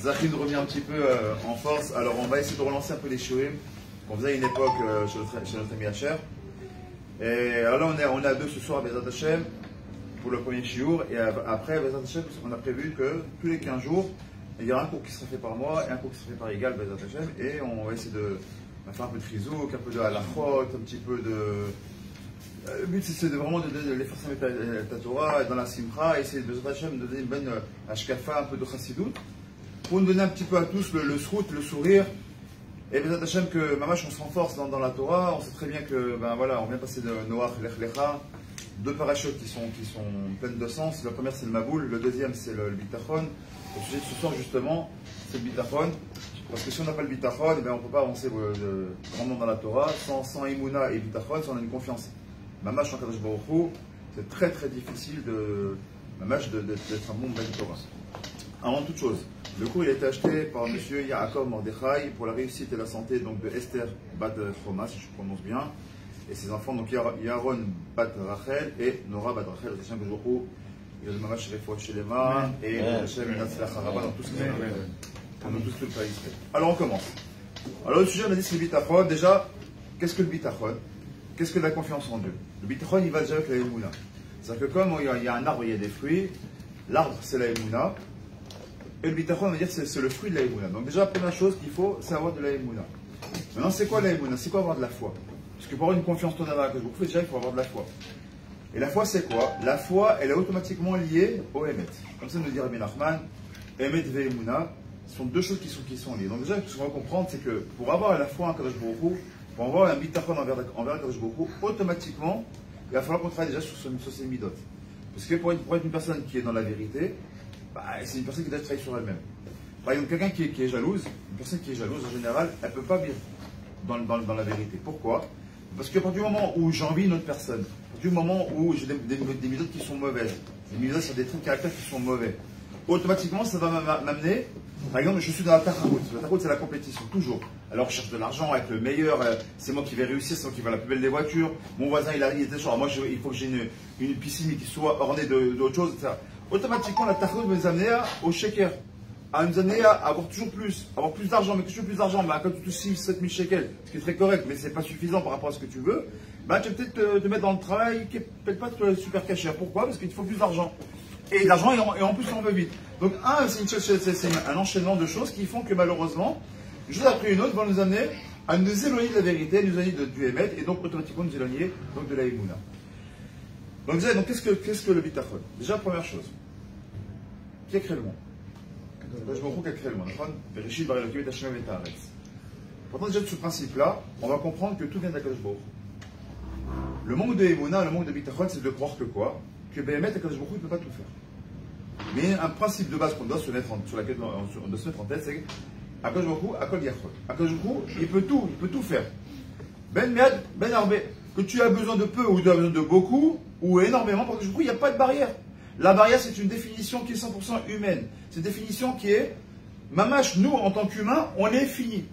Zachim revient un petit peu en force. Alors on va essayer de relancer un peu les shiurim qu'on faisait à une époque chez notre ami Hacher. Et alors là on est à deux ce soir à Bezat Hashem pour le premier shiur. Et après Bezat Hashem, on a prévu que tous les 15 jours, il y aura un cours qui sera fait par mois et un cours qui sera fait par égal Bezat Hashem. Et on va essayer de faire un peu de trizouk, un peu de halachot, un petit peu de... Le but c'est vraiment de les faire mettre la Torah dans la simcha, et essayer de donner une bonne hashkafa, un peu de chassidut, pour nous donner un petit peu à tous le srout, le sourire. Et Bezat Hashem que mamash on se renforce dans la Torah. On sait très bien que ben voilà, on vient passer de Noach Lech Lecha, deux parachutes qui sont pleines de sens. La première c'est le Maboul, le deuxième c'est le Bitachon. Le sujet de ce soir justement c'est le Bitachon. Parce que si on n'a pas le Bitachon, on ne peut pas avancer vraiment dans la Torah. Sans Imuna et Bitachon, si on a une confiance mamash en Kadosh Baruch Hu, c'est très très difficile d'être un bon Ben Torah. Avant toute chose, le cours il a été acheté par M. Yaakov Mordechai pour la réussite et la santé donc, de Esther Bat Choma, si je prononce bien, et ses enfants, donc Yaron Bat Rachel et Nora Bat Rachel, Hashem Baruch Hu, il y a le mamash Refoua Shelema et Hashem Natzlach Haraba dans tout ce qui est dans tout le pays. Alors on commence. Alors le sujet, on a dit c'est le Bitachon. Déjà, qu'est-ce que le Bitachon? Qu'est-ce que la confiance en Dieu? Le Bitachon, il va déjà avec la Emouna. C'est-à-dire que comme il y a un arbre, il y a des fruits, l'arbre c'est la Emouna, et le Bitachon, on va dire c'est le fruit de la Emouna. Donc déjà, la première chose qu'il faut, c'est avoir de la Emouna. Maintenant, c'est quoi la Emouna? C'est quoi avoir de la foi? Parce que pour avoir une confiance totale dans la Kadosh Baruch Hu, déjà, il faut avoir de la foi. Et la foi, c'est quoi? La foi, elle est automatiquement liée au Emet. Comme ça nous dit Rabbi Nachman, Emet ve Emouna, ce sont deux choses qui sont liées. Donc déjà, ce qu'on va comprendre, c'est que pour avoir la foi en Kadosh Baruch Hu, pour avoir un bitachon envers la Kadosh Baruch Hu, automatiquement, il va falloir qu'on travaille déjà sur ses midot. Parce que pour être une personne qui est dans la vérité, bah, c'est une personne qui doit travailler sur elle-même. Par exemple, quelqu'un qui est jalouse, une personne qui est jalouse, en général, elle ne peut pas vivre dans la vérité. Pourquoi? Parce qu'à partir du moment où j'envie une autre personne, à partir du moment où j'ai des midot qui sont mauvaises, des midot sur des traits de caractère qui sont mauvais, automatiquement, ça va m'amener. Par exemple, je suis dans la tacharout. La tacharout, c'est la compétition, toujours. Alors, je cherche de l'argent avec le meilleur, c'est moi qui vais réussir, c'est moi qui vais avoir la plus belle des voitures. Mon voisin, il était genre, moi, il faut que j'ai une piscine qui soit ornée d'autres choses, etc. Automatiquement, la tacharout va nous amener au shaker, à nous amener à avoir toujours plus d'argent, mais toujours plus d'argent, bah, quand tu touches 7 000 shekels, ce qui est très correct, mais ce n'est pas suffisant par rapport à ce que tu veux, bah, tu vas peut-être te mettre dans le travail qui n'est peut-être pas super caché. Pourquoi? Parce qu'il te faut plus d'argent. Et l'argent, et en plus, on veut vite. Donc, c'est un enchaînement de choses qui font que malheureusement, une chose après une autre vont nous amener à nous éloigner de la vérité, nous éloigner du Emet, et donc automatiquement nous éloigner donc, de la Emouna. Donc, déjà, qu'est-ce que le Bitachon? Déjà, première chose, qui a créé le monde? Je me rends qui a créé le monde. Bereshit bara Elokim et Hashem et Haaretz. Pourtant, déjà de ce principe-là, on va comprendre que tout vient d'Akadosh Baruch Hu. Le manque de Emouna, le manque de Bitachon, c'est de croire que quoi? Que Béhémet, Akadosh Baruch Hu, il ne peut pas tout faire. Mais un principe de base qu'on doit sur laquelle on doit se mettre en tête, c'est qu'Akadosh Baruch Hu, Akol Yachol. Akadosh Baruch Hu, il peut tout faire. Ben Mead, Ben Arbe. Que tu as besoin de peu ou tu as besoin de beaucoup, ou énormément, pour Akadosh Baruch Hu, il n'y a pas de barrière. La barrière, c'est une définition qui est 100% humaine. C'est une définition qui est, mamash, nous, en tant qu'humains, on est fini.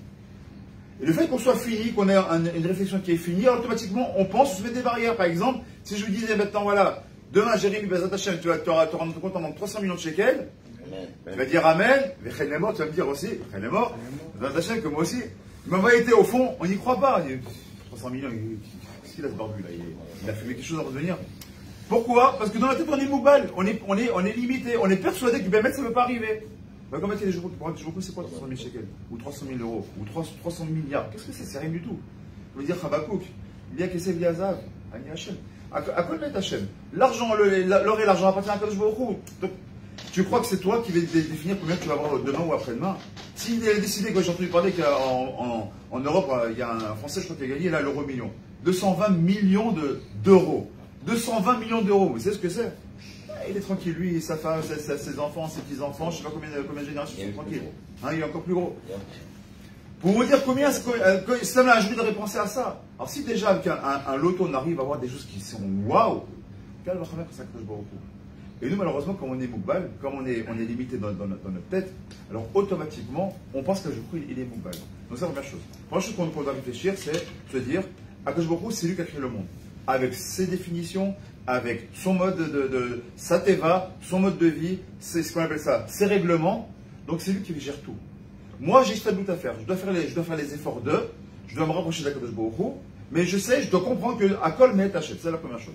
Et le fait qu'on soit fini, qu'on ait une réflexion qui est finie, automatiquement, on pense, on se met des barrières. Par exemple, si je vous disais maintenant, voilà, demain, Jérémy Bezat Hashem, tu vas te rendre compte en 300 millions de shekels. Tu vas dire Amen. Vechen les morts, tu vas me dire aussi, Vechen les morts. Bezat Hashem, que moi aussi. Mais en réalité, au fond, on n'y croit pas. 300 millions, qu'est-ce qu'il a ce barbu là? Il a fumé quelque chose avant de venir. Pourquoi? Parce que dans la tête, on est moubal. On est limité. On est persuadé que Bémet, ça ne peut pas arriver. Bah, comment il y a des jours qui c'est quoi 300 000 shekels? Ou 300 000 euros? Ou 300 milliards? Qu'est-ce que c'est? C'est rien du tout. Je veux dire Chabakouk. Il y a Kesef Liazav. Ani Hashem. À quoi mettre Hachem? L'argent, l'or et l'argent appartiennent à Kadosh Baruch Hu. Donc, tu crois que c'est toi qui vas définir combien tu vas avoir demain ou après-demain? S'il a décidé, quand j'ai entendu parler qu'en Europe, il y a un Français, je crois, qui a gagné là l'euro million. 220 millions d'euros. 220 millions d'euros, vous savez ce que c'est? Il est tranquille, lui, sa femme, ses enfants, ses petits-enfants, je ne sais pas combien de générations sont tranquilles. Hein, il est encore plus gros. Pour vous dire combien, ça m'a ajouté de repenser à ça. Alors si déjà avec un loto on arrive à avoir des choses qui sont waouh, quel va faire ça que je vois beaucoup. Et nous malheureusement comme on est moukbal, comme on est limité dans notre tête, alors automatiquement on pense que il est moukbal. Donc c'est la première chose. La première chose qu'on doit réfléchir, c'est se dire Akadosh Baruch Hu, c'est lui qui a créé le monde. Avec ses définitions, avec son mode sa teva, son mode de vie, c'est ce qu'on appelle ça, ses règlements. Donc c'est lui qui gère tout. Moi, j'ai ce doute à faire. Je dois faire les efforts je dois me rapprocher d'Akadosh Baruch Hu, mais je dois comprendre que Akol Me'et Hashem. C'est la première chose.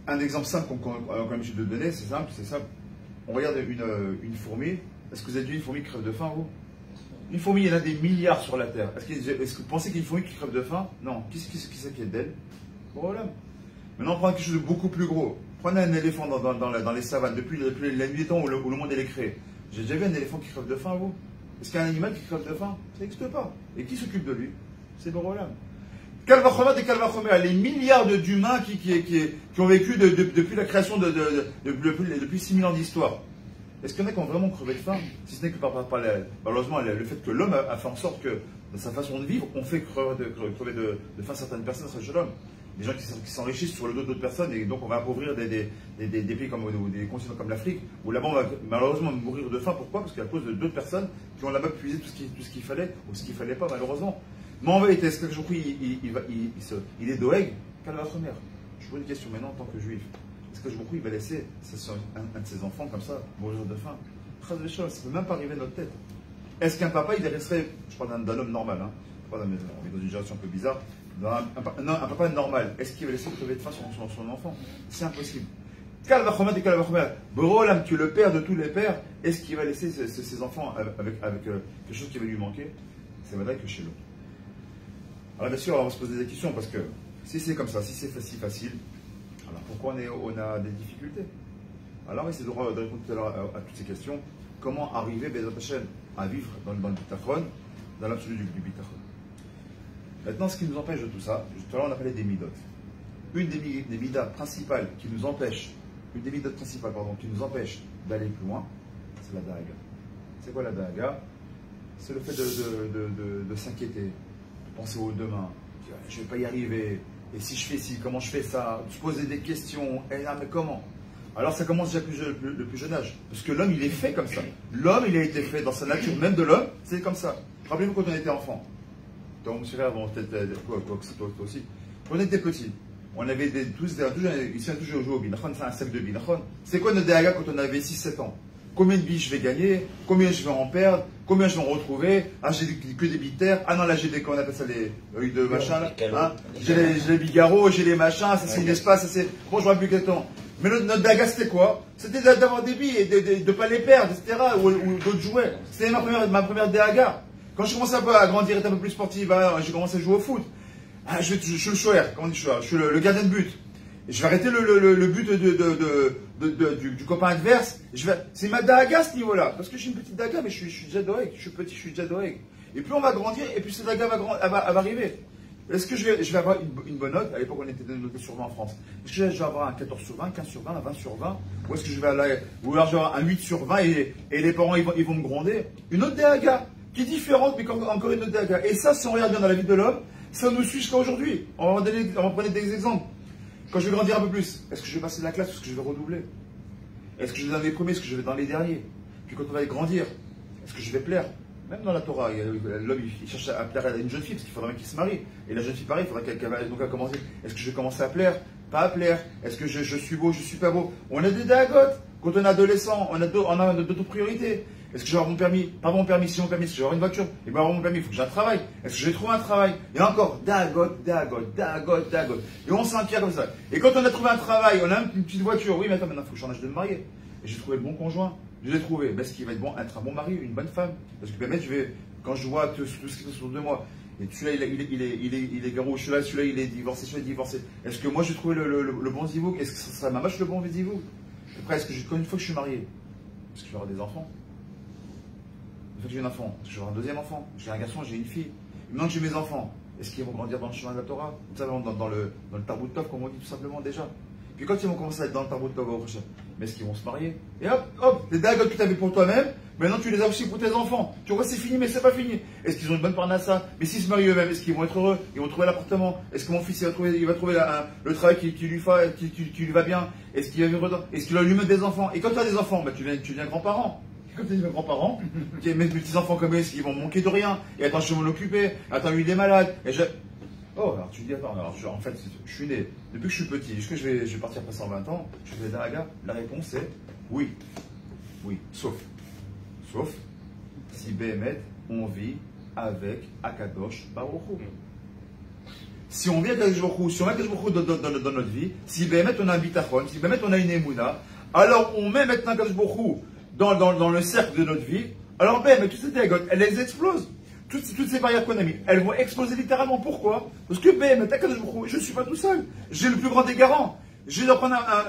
Un exemple simple qu'on a l'habitude de donner, c'est simple. On regarde une fourmi. Est-ce que vous avez vu une fourmi qui crève de faim, vous? Une fourmi, il y en a des milliards sur la Terre. Est-ce que vous pensez qu'il y a une fourmi qui crève de faim? Non. Qui s'inquiète d'elle? Problème. Maintenant, on prend quelque chose de beaucoup plus gros. Prenez un éléphant dans les savanes, depuis la nuit des temps où le monde est créé. J'ai déjà vu un éléphant qui crève de faim, vous? Est-ce qu'il y a un animal qui crève de faim? Ça n'existe pas. Et qui s'occupe de lui? C'est le problème. Calvachomer et Calvachomer, les milliards d'humains qui ont vécu depuis la création depuis 6000 ans d'histoire. Est-ce qu'il y en a qui ont vraiment crevé de faim? Si ce n'est que malheureusement le fait que l'homme a fait en sorte que, dans sa façon de vivre, on fait crever de faim certaines personnes, c'est l'homme. Des gens qui s'enrichissent sur le dos d'autres personnes, et donc on va appauvrir des pays comme des continents comme l'Afrique, où là-bas on va malheureusement mourir de faim. Pourquoi? Parce qu'à cause de d'autres personnes qui ont là-bas puisé tout ce qu'il fallait, ou ce qu'il ne fallait pas, malheureusement. Mais en vérité, est-ce que je prie, il est doeg? Quelle va première? Je vous pose une question maintenant en tant que juif. Est-ce que je prie, il va laisser un de ses enfants comme ça mourir de faim? Ça ne peut même pas arriver à notre tête. Est-ce qu'un papa, il resterait, je parle d'un homme normal, hein, on est dans une génération un peu bizarre, un papa normal, est-ce qu'il va laisser crever de faim son enfant? C'est impossible. Kalvachomer et Kalvachomer, Borolam, tu es le père de tous les pères, est-ce qu'il va laisser ses enfants avec quelque chose qui va lui manquer? C'est vrai que chez l'autre. Alors bien sûr, on va se poser des questions, parce que si c'est comme ça, si c'est si facile, alors pourquoi on a des difficultés? Alors on va essayer de répondre tout à l'heure à toutes ces questions. Comment arriver, Bezat Hashem, à vivre dans le bitachon, dans l'absolu du bitachon? Maintenant, ce qui nous empêche de tout ça, tout à l'heure on a parlé des midot. Une des midas principales qui nous empêche, qui nous empêche d'aller plus loin, c'est la dahaga. C'est quoi la dahaga? C'est le fait de s'inquiéter, de penser au demain. Je ne vais pas y arriver. Et si je fais ci, comment je fais ça? De se poser des questions. Et là, mais comment? Alors ça commence déjà le plus jeune âge. Parce que l'homme, il est fait comme ça. L'homme, il a été fait dans sa nature même de l'homme, c'est comme ça. Rappelez-vous quand on était enfant. Donc, monsieur avant, peut-être quoi que c'est toi aussi. Quand on était petit, on avait ici on a toujours joué au binachon, c'est un sac de binachon. C'est quoi notre dahaga quand on avait 6-7 ans? Combien de billes je vais gagner? Combien je vais en perdre? Combien je vais en retrouver? Ah, j'ai que des bitters. Ah non, là j'ai des, comment on appelle ça, les œils de machin là. Hein, j'ai les bigarros, j'ai les machins, ça c'est une espace, ça c'est. Bon, je vois plus quel temps. Mais notre daga c'était quoi? C'était d'avoir des billes et de ne pas les perdre, etc. Ou d'autres jouets. C'était ma première daga. Quand je commençais à grandir, être un peu plus sportive, j'ai commencé à jouer au foot. Ah, je suis le shoer, comment on dit shoer? Je suis le gardien de but. Et je vais arrêter le but du copain adverse. C'est ma daga à ce niveau-là. Parce que je suis une petite daga, mais je suis déjà doeg. Je suis petit, je suis déjà doeg. Et plus on va grandir, et plus cette daga va arriver. Est-ce que je vais avoir une bonne note? À l'époque, on était noté sur 20 en France. Est-ce que je vais avoir un 14 sur 20, 15 sur 20, un 20 sur 20? Ou est-ce que je vais aller, ou alors je vais avoir un 8 sur 20 et les parents ils vont me gronder? Une autre daga qui est différente, mais encore une autre daga. Et ça, si on regarde bien dans la vie de l'homme, ça nous suit jusqu'à aujourd'hui. On va prendre des exemples. Quand je vais grandir un peu plus, est-ce que je vais passer de la classe ou est-ce que je vais redoubler? Est-ce que je vais dans les premiers, est-ce que je vais dans les derniers? Puis quand on va grandir, est-ce que je vais plaire? Même dans la Torah, l'homme il cherche à plaire à une jeune fille parce qu'il faudrait qu'il se marie. Et la jeune fille pareil, il faudrait qu'elle va donc commencer. Est-ce que je vais commencer à plaire? Pas à plaire. Est-ce que je suis beau, je suis pas beau? On a des dagotes. Quand on est adolescent, on a d'autres priorités. Est-ce que je vais avoir mon permis? Pas mon permis, si mon permis, est-ce que je vais avoir une voiture? Et bien avoir mon permis, il faut que j'ai un travail. Est-ce que je vais trouver un travail? Et encore, dagot. Et on s'inquiète comme ça. Et quand on a trouvé un travail, on a une petite voiture, oui, mais attends, maintenant il faut que j'en achète de me marier. Et j'ai trouvé le bon conjoint. Je l'ai trouvé. Ben, est-ce qu'il va être bon, être un bon mari, une bonne femme? Parce que ben, quand je vois tout ce qui est autour de moi, et celui-là il est garou, celui-là il est divorcé, celui-là il est divorcé. Est-ce que moi j'ai trouvé le bon zivouk? Est-ce que ça serait ma vache le bon zivouk? Après, est-ce que une fois que je suis marié, est-ce que je vais avoir des enfants? Une fois que j'ai un enfant, est-ce que je vais avoir un deuxième enfant? J'ai un garçon, j'ai une fille. Et maintenant que j'ai mes enfants, est-ce qu'ils vont grandir dans le chemin de la Torah? Dans le Tarbout Tov, comme on dit tout simplement déjà. Puis quand ils vont commencer à être dans le Tarbout Tov au prochain, mais est-ce qu'ils vont se marier? Et hop, les dagotes que tu avais pour toi-même, maintenant tu les as aussi pour tes enfants. Tu vois, c'est fini, mais c'est pas fini. Est-ce qu'ils ont une bonne parnassa? Mais s'ils se marient eux-mêmes, est-ce qu'ils vont être heureux? Ils vont trouver l'appartement? Est-ce que mon fils il va trouver le travail qui lui va bien? Est-ce qu'il va lui mettre des enfants? Et quand tu as des enfants, bah, tu deviens grand-parent. Comme tu dis mes grands-parents, mes petits-enfants comme eux, ils vont manquer de rien. Et attends, je vais m'en occuper. Attends, lui il est malade. Oh, alors tu dis, attends, en fait, je suis né. Depuis que je suis petit, est-ce que je vais partir passer en 20 ans? Je fais des dagas? La réponse est oui. Oui, sauf si Béhémet, on vit avec Akadosh Baruch Hu. Si on vit avec Akadosh Baruch Hu, si on met Akadosh Baruch Hu dans notre vie, si Béhémet on a un bitachon, si Béhémet on a une émouna, alors on met maintenant Akadosh Baruch Hu dans le cercle de notre vie, alors Béhémet, toutes ces diagones, elles explosent. Toutes ces barrières qu'on a mis, elles vont exploser littéralement. Pourquoi? Parce que Béhémet, Akadosh Baruch Hu, je ne suis pas tout seul. J'ai le plus grand des garants. Je dois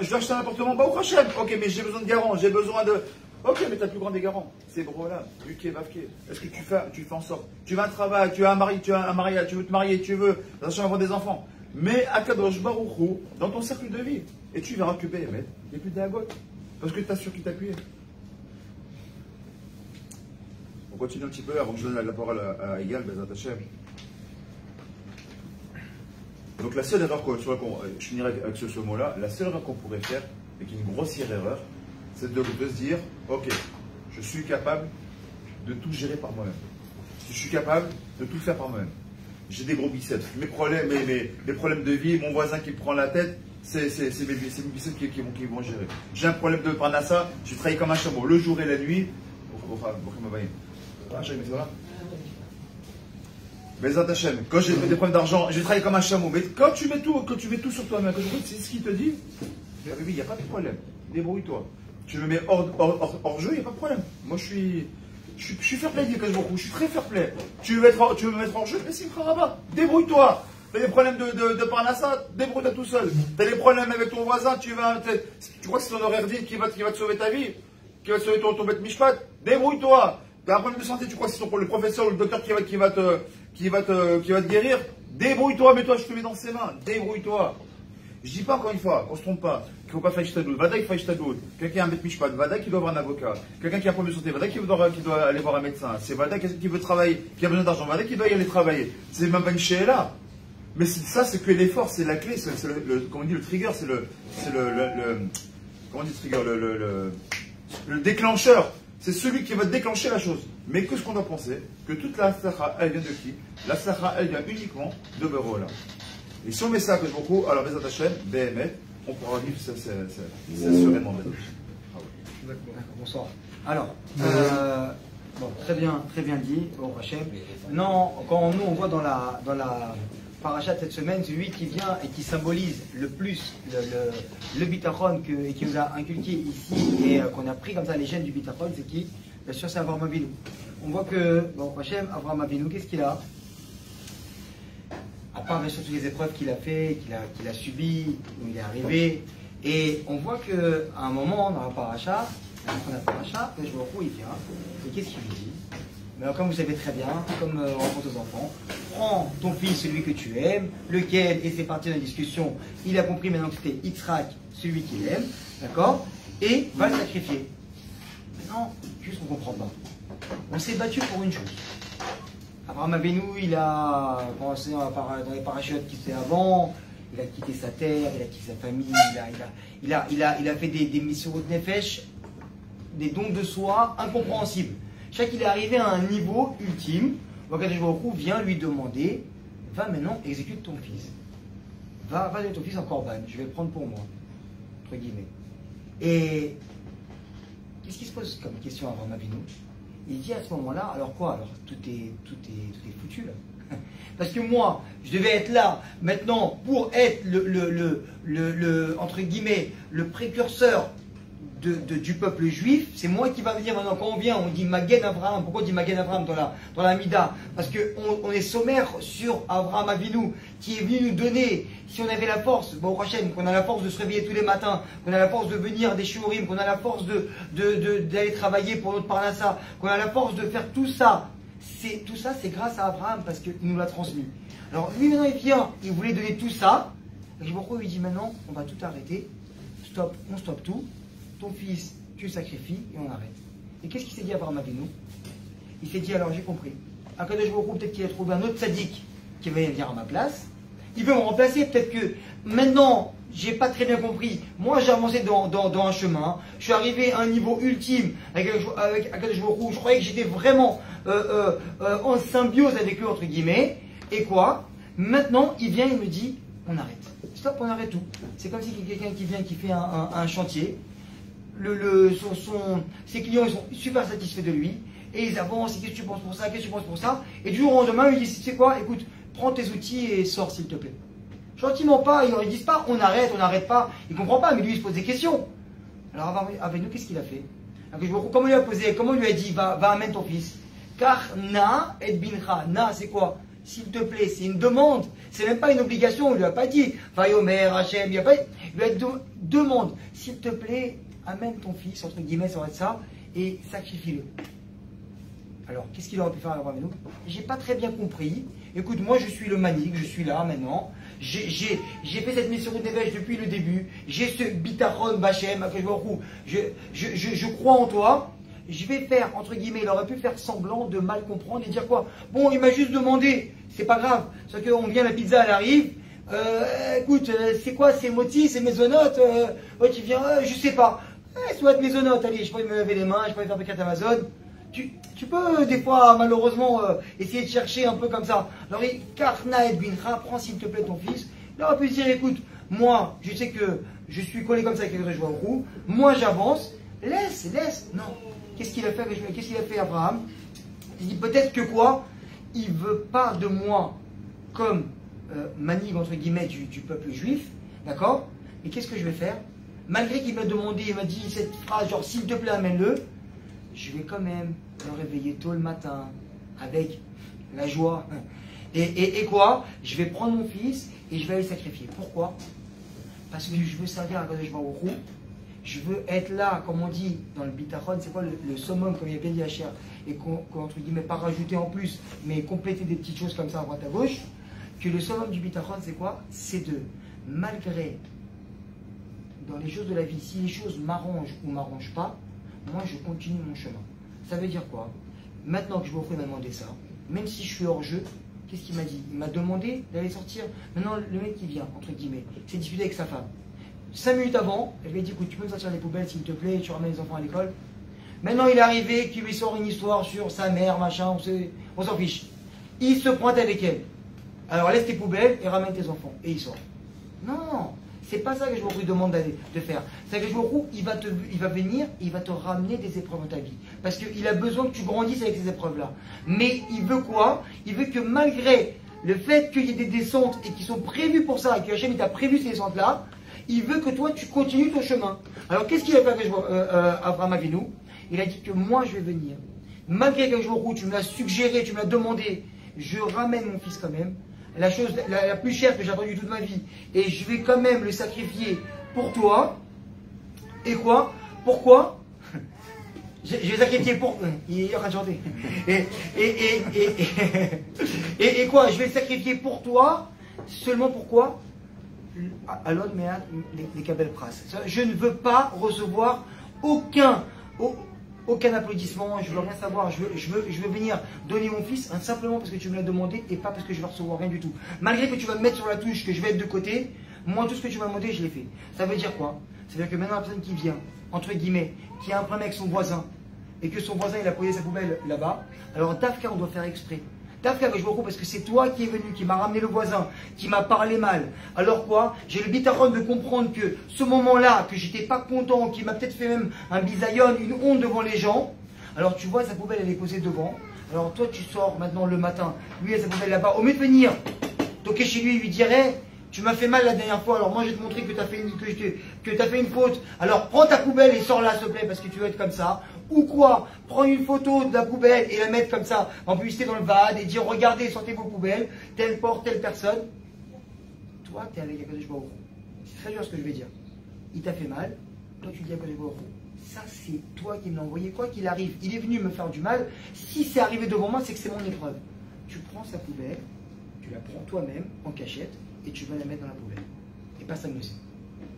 acheter un appartement, Baruch Hashem. Ok, mais j'ai besoin de garants, j'ai besoin de... Ok, mais tu as le plus grand des garants. C'est Brola, Yuké, Vavké. Est-ce que tu fais en sorte? Tu veux un travail, tu as un mari, tu veux te marier, tu veux avoir des enfants. Mais Akadosh Baruch Hu, dans ton cercle de vie. Et tu verras que Béhémet, il n'y a plus de Dagot. Parce que tu as su qui t'appuie. On continue un petit peu avant que je donne la parole à Egal, Bezat Hashem. Donc la seule erreur je finirai avec ce mot-là, la seule erreur qu'on pourrait faire, et qui est une grossière erreur, c'est de se dire, ok, je suis capable de tout gérer par moi-même. Je suis capable de tout faire par moi-même. J'ai des gros biceps. Mes problèmes de vie, mon voisin qui me prend la tête, c'est mes biceps qui vont gérer. J'ai un problème de parnassa, je travaille comme un chameau, le jour et la nuit. Bezat Hashem, quand j'ai des problèmes d'argent, je travaille comme un chameau. Mais quand tu mets tout sur toi-même, c'est ce qu'il te dit. Il n'y a pas de problème. Débrouille-toi. Tu me mets hors jeu, il n'y a pas de problème. Moi, je suis fair play, je suis très fair play. Tu veux me mettre hors jeu, mais c'est rabat. Débrouille-toi. T'as des problèmes de parnassa, débrouille-toi tout seul. T'as des problèmes avec ton voisin, tu crois que c'est ton horaire vie qui va te sauver ta vie, qui va te sauver ton bête mishpat. Débrouille-toi. T'as un problème de santé, tu crois que c'est le professeur ou le docteur qui va te guérir. Débrouille-toi, mets-toi, je te mets dans ses mains. Débrouille-toi. Je dis pas encore une fois, on se trompe pas, qu'il ne faut pas faire ishtadout. Vadaï fait ishtadout. Quelqu'un qui a un bête mishpat, vadaï qui doit avoir un avocat. Quelqu'un qui a un problème de santé, vadaï qui doit aller voir un médecin. C'est vadaï qui veut travailler, qui a besoin d'argent, vadaï qui doit y aller travailler. C'est même pas une chéla. Mais ça, c'est que l'effort, c'est la clé, c'est comment on dit, le trigger, comment on dit trigger, le déclencheur. C'est celui qui va déclencher la chose. Mais que ce qu'on doit penser, que toute la sacha, elle vient de qui? La sacha, elle vient uniquement de Berola. Et si on met ça que beaucoup, alors Bezat Hashem, Béhémet, on pourra vivre ça sereinement. D'accord, bonsoir. Alors, bon, très bien dit, au Hachem. Non, quand nous on voit dans la paracha de cette semaine, celui qui vient et qui symbolise le plus le bitachon et qui nous a inculqué ici et qu'on a pris comme ça les gènes du bitachon, c'est qui? Bien sûr, c'est Avraham Avinu. On voit que, bon, Hachem, Avraham Avinu, qu'est-ce qu'il a? À part bien sûr toutes les épreuves qu'il a fait, qu'il a subies, où il est arrivé. Et on voit qu'à un moment, dans la paracha, le Jouarou, il vient. Et qu'est-ce qu'il lui dit? Mais alors, comme vous savez très bien, comme on raconte aux enfants, prends ton fils, celui que tu aimes, lequel, et c'est parti de la discussion, il a compris maintenant que c'était Yitzhak, celui qu'il aime, d'accord? Et va le sacrifier. Maintenant, juste on ne comprend pas. On s'est battu pour une chose. Avraham Avinu, il a commencé dans les parachutes qu'il faisait avant, il a quitté sa terre, il a quitté sa famille, il a fait des missions de nefesh, des dons de soi incompréhensibles. Chaque il est arrivé à un niveau ultime, Akadosh Baruch Hu vient lui demander, va maintenant exécute ton fils. Va donner ton fils en corban, je vais le prendre pour moi, entre guillemets. Et qu'est-ce qui se pose comme question à Avraham Avinu? Il dit à ce moment-là, alors quoi? Alors tout est foutu là. Parce que moi, je devais être là maintenant pour être entre guillemets, le précurseur du peuple juif. C'est moi qui va venir maintenant. Quand on vient, on dit Magen Avraham. Pourquoi on dit Magen Avraham dans la Mida? Parce qu'on est sommaire sur Avraham Avinu, qui est venu nous donner, si on avait la force, bon Hachem, qu'on a la force de se réveiller tous les matins, qu'on a la force de venir des shiurim, qu'on a la force d'aller travailler pour notre parnassa, qu'on a la force de faire tout ça. Tout ça, c'est grâce à Abraham, parce qu'il nous l'a transmis. Alors lui maintenant il vient, il voulait donner tout ça. Et pourquoi il lui dit maintenant, on va tout arrêter, on stoppe tout. Ton fils, tu le sacrifies et on arrête. Et qu'est-ce qu'il s'est dit à Avraham Avinu? Il s'est dit, alors j'ai compris. Akadosh Baruch Hu, peut-être qu'il a trouvé un autre tzaddik qui va venir à ma place. Il veut me remplacer. Peut-être que maintenant, j'ai pas très bien compris. Moi, j'ai avancé dans un chemin. Je suis arrivé à un niveau ultime avec Akadosh Baruch Hu. Je croyais que j'étais vraiment en symbiose avec eux, entre guillemets. Et quoi? Maintenant, il vient et me dit, on arrête. Stop, on arrête tout. C'est comme si quelqu'un qui vient, qui fait un chantier. ses clients ils sont super satisfaits de lui, et ils avancent, et qu'est-ce que tu penses pour ça, qu'est-ce que tu penses pour ça, et du jour au lendemain, ils disent, tu sais quoi, écoute, prends tes outils et sors s'il te plaît. Gentiment pas, ils disent pas, on n'arrête pas, il comprend pas, mais lui il se pose des questions. Alors avec nous, qu'est-ce qu'il a fait? Comment il lui a posé, comment il lui a dit, va amène ton fils. Car na et bincha, na c'est quoi? S'il te plaît, c'est une demande, c'est même pas une obligation, on lui a pas dit, Vayomer, Hachem, il lui a dit, demande, s'il te plaît, amène ton fils, entre guillemets, ça va être ça, et sacrifie-le. Alors, qu'est-ce qu'il aurait pu faire avec nous? J'ai pas très bien compris. Écoute, moi je suis le manik, je suis là maintenant. J'ai fait cette mission d'évêque depuis le début. J'ai ce bitachon bachem, je crois en toi. Je vais faire, entre guillemets, il aurait pu faire semblant de mal comprendre et dire quoi? Bon, il m'a juste demandé, c'est pas grave. Sauf qu'on vient, la pizza, elle arrive. Écoute, c'est quoi? C'est moti, c'est maisonnote? Ouais, tu viens, je sais pas. Ça doit être maisonnote, allez, je peux me laver les mains, je peux faire des cartes Amazon. Tu peux, des fois, malheureusement, essayer de chercher un peu comme ça. Alors, Karna et Bincha, prends s'il te plaît ton fils. Là, on peut se dire, écoute, moi, je sais que je suis collé comme ça avec les joueurs roux. Moi, j'avance. Laisse. Non. Qu'est-ce qu'il a fait, Abraham? Il dit peut-être que quoi? Il veut pas de moi comme manigre, entre guillemets, du peuple juif. D'accord? Et qu'est-ce que je vais faire? Malgré qu'il m'a demandé, il m'a dit cette phrase, genre, s'il te plaît, amène-le. Je vais quand même me réveiller tôt le matin avec la joie. Et quoi? Je vais prendre mon fils et je vais aller sacrifier. Pourquoi? Parce que je veux servir à Kadosh Baruch Hu. Je veux être là, comme on dit dans le bitachon, c'est quoi le summum, comme il a bien dit Hacher, et entre guillemets, pas rajouter en plus, mais compléter des petites choses comme ça à droite à gauche, que le summum du bitachon, c'est quoi? C'est de, malgré, dans les choses de la vie, si les choses m'arrangent ou m'arrangent pas, moi je continue mon chemin. Ça veut dire quoi? Maintenant que je m'a demandé ça, même si je suis hors jeu, qu'est-ce qu'il m'a dit? Il m'a demandé d'aller sortir. Maintenant, le mec qui vient, entre guillemets, s'est disputé avec sa femme. 5 minutes avant, elle lui a dit, écoute, tu peux me sortir les poubelles s'il te plaît, tu ramènes les enfants à l'école. Maintenant, il est arrivé, qu'il lui sort une histoire sur sa mère, machin, on s'en fiche. Il se pointe avec elle. Alors laisse tes poubelles et ramène tes enfants. Et il sort. Non, c'est pas ça que je vous demande de faire. C'est que je vous il va venir, il va te ramener des épreuves dans ta vie. Parce qu'il a besoin que tu grandisses avec ces épreuves-là. Mais il veut quoi? Il veut que malgré le fait qu'il y ait des descentes et qui sont prévues pour ça, et que Hachem t'a prévu ces descentes-là, il veut que toi tu continues ton chemin. Alors qu'est-ce qu'il a fait avec Abraham Avinu? Il a dit que moi je vais venir. Malgré que tu me l'as suggéré, tu me l'as demandé, je ramène mon fils quand même. La chose la plus chère que j'ai attendue toute ma vie. Et je vais quand même le sacrifier pour toi. Et quoi? Pourquoi? Je vais sacrifier pour... Il est en train de chanter. Et quoi? Je vais le sacrifier pour toi. Seulement pourquoi? Alors, mais les Kabel Pras. Je ne veux pas recevoir aucun applaudissement, je veux rien savoir, je veux venir donner mon fils simplement parce que tu me l'as demandé et pas parce que je vais recevoir rien du tout. Malgré que tu vas me mettre sur la touche, que je vais être de côté, moi tout ce que tu m'as demandé, je l'ai fait. Ça veut dire quoi? Ça veut dire que maintenant la personne qui vient, entre guillemets, qui a un problème avec son voisin, et que son voisin il a posé sa poubelle là-bas, alors Dafka on doit faire exprès. Dafka, je parce que c'est toi qui es venu, qui m'a ramené le voisin, qui m'a parlé mal. Alors quoi? J'ai le bitachon de comprendre que ce moment-là, que j'étais pas content, qui m'a peut-être fait même un bisaïon, une honte devant les gens. Alors tu vois, sa poubelle elle est posée devant. Alors toi tu sors maintenant le matin, lui il a sa poubelle là-bas. Au lieu de venir toquer chez lui, il lui dirait, tu m'as fait mal la dernière fois, alors moi je vais te montrer que tu as fait une faute. Alors prends ta poubelle et sors là s'il te plaît parce que tu veux être comme ça. Ou quoi? Prends une photo de la poubelle et la mettre comme ça en publicité dans le VAD et dire regardez, sortez vos poubelles, telle porte, telle personne. Toi, tu es avec Akadosh Baruch Hu. C'est très dur ce que je vais dire. Il t'a fait mal, toi tu dis Akadosh Baruch Hu. Ça, c'est toi qui me l'as envoyé, quoi qu'il arrive. Il est venu me faire du mal. Si c'est arrivé devant moi, c'est que c'est mon épreuve. Tu prends sa poubelle, tu la prends toi-même en cachette et tu vas la mettre dans la poubelle. Et pas s'amuser.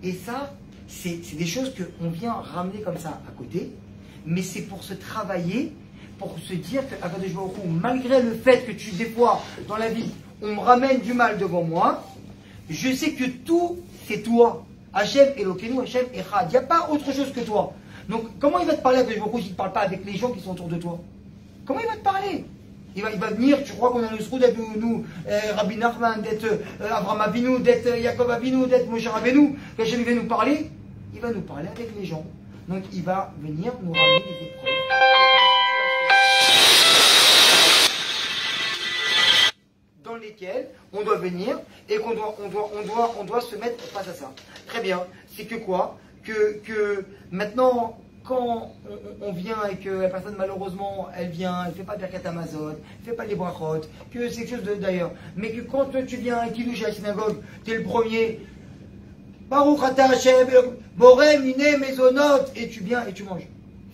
Et ça, c'est des choses qu'on vient ramener comme ça à côté. Mais c'est pour se travailler, pour se dire que Akadosh Baruch Hu, malgré le fait que des fois, dans la vie, on me ramène du mal devant moi, je sais que tout, c'est toi. Hachem Elokeinu, Hachem Echad. Il n'y a pas autre chose que toi. Donc, comment il va te parler Akadosh Baruch Hu s'il ne parle pas avec les gens qui sont autour de toi? Comment il va te parler? Il va venir, tu crois qu'on a le sroud d'être nous, Rabbi Nachman, d'être Avraham Avinu, d'être Yaakov Avinu, d'être Moshe Rabbeinu, qu'Hachem va nous parler? Il va nous parler avec les gens. Donc il va venir nous ramener des épreuves. Dans lesquelles on doit venir et qu'on doit se mettre face à ça. Très bien. C'est que quoi? Que maintenant, quand on vient et que la personne malheureusement elle vient, elle fait pas Birkat Hamazon, elle fait pas les brachot, que c'est quelque chose d'ailleurs, mais que quand tu viens et qu'il à la synagogue, tu es le premier, Baruch Ata Hashem, Borem, Mine, Maisonot, et tu viens et tu manges.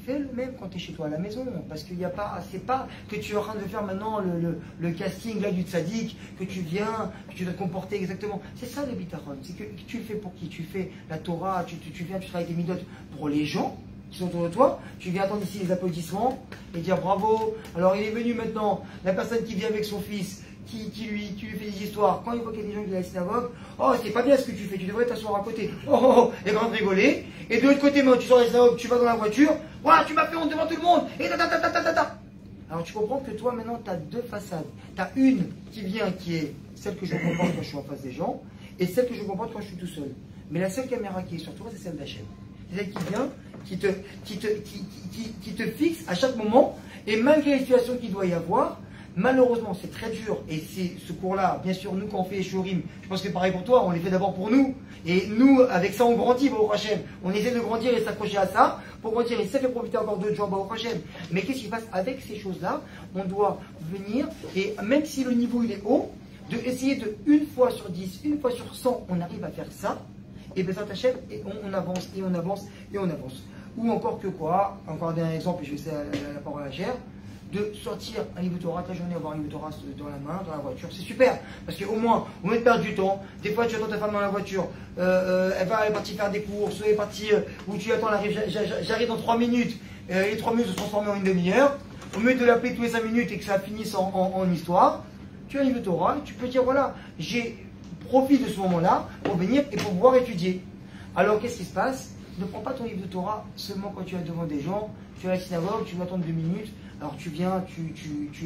Fais le même quand tu es chez toi à la maison, parce qu'il n'y a pas, c'est pas que tu es en train de faire maintenant le casting là du tzaddik, que tu viens, que tu dois te comporter exactement. C'est ça le bitachon, c'est que tu le fais pour qui? Tu fais la Torah, tu viens, tu travailles tes midot pour les gens qui sont autour de toi, tu viens attendre ici les applaudissements et dire bravo. Alors il est venu maintenant, la personne qui vient avec son fils, qui lui fait des histoires, quand il voit qu'il y a des gens qui viennent à la synagogue, oh c'est pas bien ce que tu fais, tu devrais t'asseoir à côté, oh, et grande rigoler, et de l'autre côté, moi, tu sors de la synagogue, tu vas dans la voiture, ouah, tu m'as fait honte devant tout le monde, et ta. Alors tu comprends que toi maintenant tu as deux façades, tu as une qui vient, qui est celle que je comporte quand je suis en face des gens, et celle que je comporte quand je suis tout seul. Mais la seule caméra qui est sur toi, c'est celle d'Hachem. C'est celle qui vient, qui te fixe à chaque moment, et malgré les situations qu'il doit y avoir, malheureusement c'est très dur, et c'est ce cours-là, bien sûr, nous quand on fait les shurim, je pense que c'est pareil pour toi, on les fait d'abord pour nous, et nous, avec ça on grandit, Baruch Hashem, on essaie de grandir et s'accrocher à ça, pour grandir, et ça fait profiter encore d'autres gens, Baruch Hashem. Mais qu'est-ce qui se passe avec ces choses-là? On doit venir, et même si le niveau il est haut, de essayer de une fois sur 10, une fois sur 100, on arrive à faire ça, et Bezat Hashem, et on avance, et on avance, et on avance. Ou encore que quoi, encore un dernier exemple, et je vais laisser la parole à Gère, de sortir un livre de Torah, ta journée, avoir un livre de Torah dans la main, dans la voiture, c'est super, parce qu'au moins, au lieu de perdre du temps, des fois tu attends ta femme dans la voiture, elle est partie faire des courses, elle est partie, où tu attends, j'arrive dans 3 minutes, les 3 minutes se transforment en une demi-heure, au lieu de l'appeler tous les 5 minutes et que ça finisse en histoire, tu as un livre de Torah, et tu peux dire voilà, j'ai profité de ce moment-là pour venir et pour pouvoir étudier. Alors qu'est-ce qui se passe? Ne prends pas ton livre de Torah seulement quand tu es devant des gens, tu es à la synagogue, tu dois attendre 2 minutes, alors tu viens, tu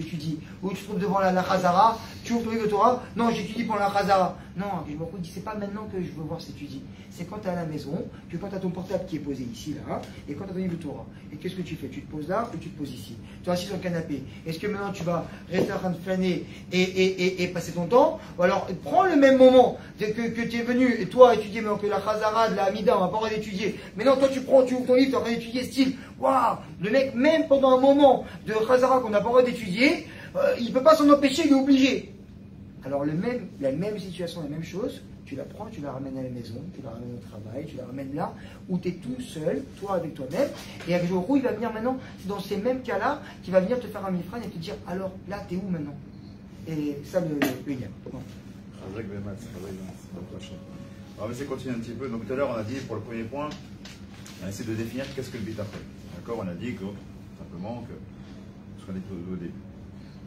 étudies. Ou tu te trouves devant la Chazara, tu ouvres ton livre de Torah, non, j'étudie pour la Chazara. Non, je me dis, c'est pas maintenant que je veux voir si tu dis. C'est quand tu es à la maison, que quand tu as ton portable qui est posé ici, là, et quand tu as ton livre de Torah. Et qu'est-ce que tu fais? Tu te poses là ou tu te poses ici? Tu es assis sur le canapé. Est-ce que maintenant tu vas rester en train de flâner et passer ton temps? Ou alors prends le même moment que tu es venu, et toi étudier, mais que la Chazara, de la Hamida, on va pas en d'étudier. Mais non, toi tu ouvres ton livre, tu es en train d'étudier style, waouh, le mec, même pendant un moment de Chazara qu'on n'a pas le droit d'étudier, il ne peut pas s'en empêcher, il est obligé. Alors la même situation, la même chose, tu la prends, tu la ramènes à la maison, tu la ramènes au travail, tu la ramènes là, où tu es tout seul, toi avec toi-même, et avec Jorou, il va venir maintenant, c'est dans ces mêmes cas-là, qu'il va venir te faire un mifran et te dire, alors là, t'es où maintenant? Et ça, le lien. On va essayer de continuer un petit peu. Donc tout à l'heure, on a dit, pour le premier point, on a essayé de définir qu'est-ce que le bitachon. D'accord? On a dit que, simplement, que ce qu'on a dit au début.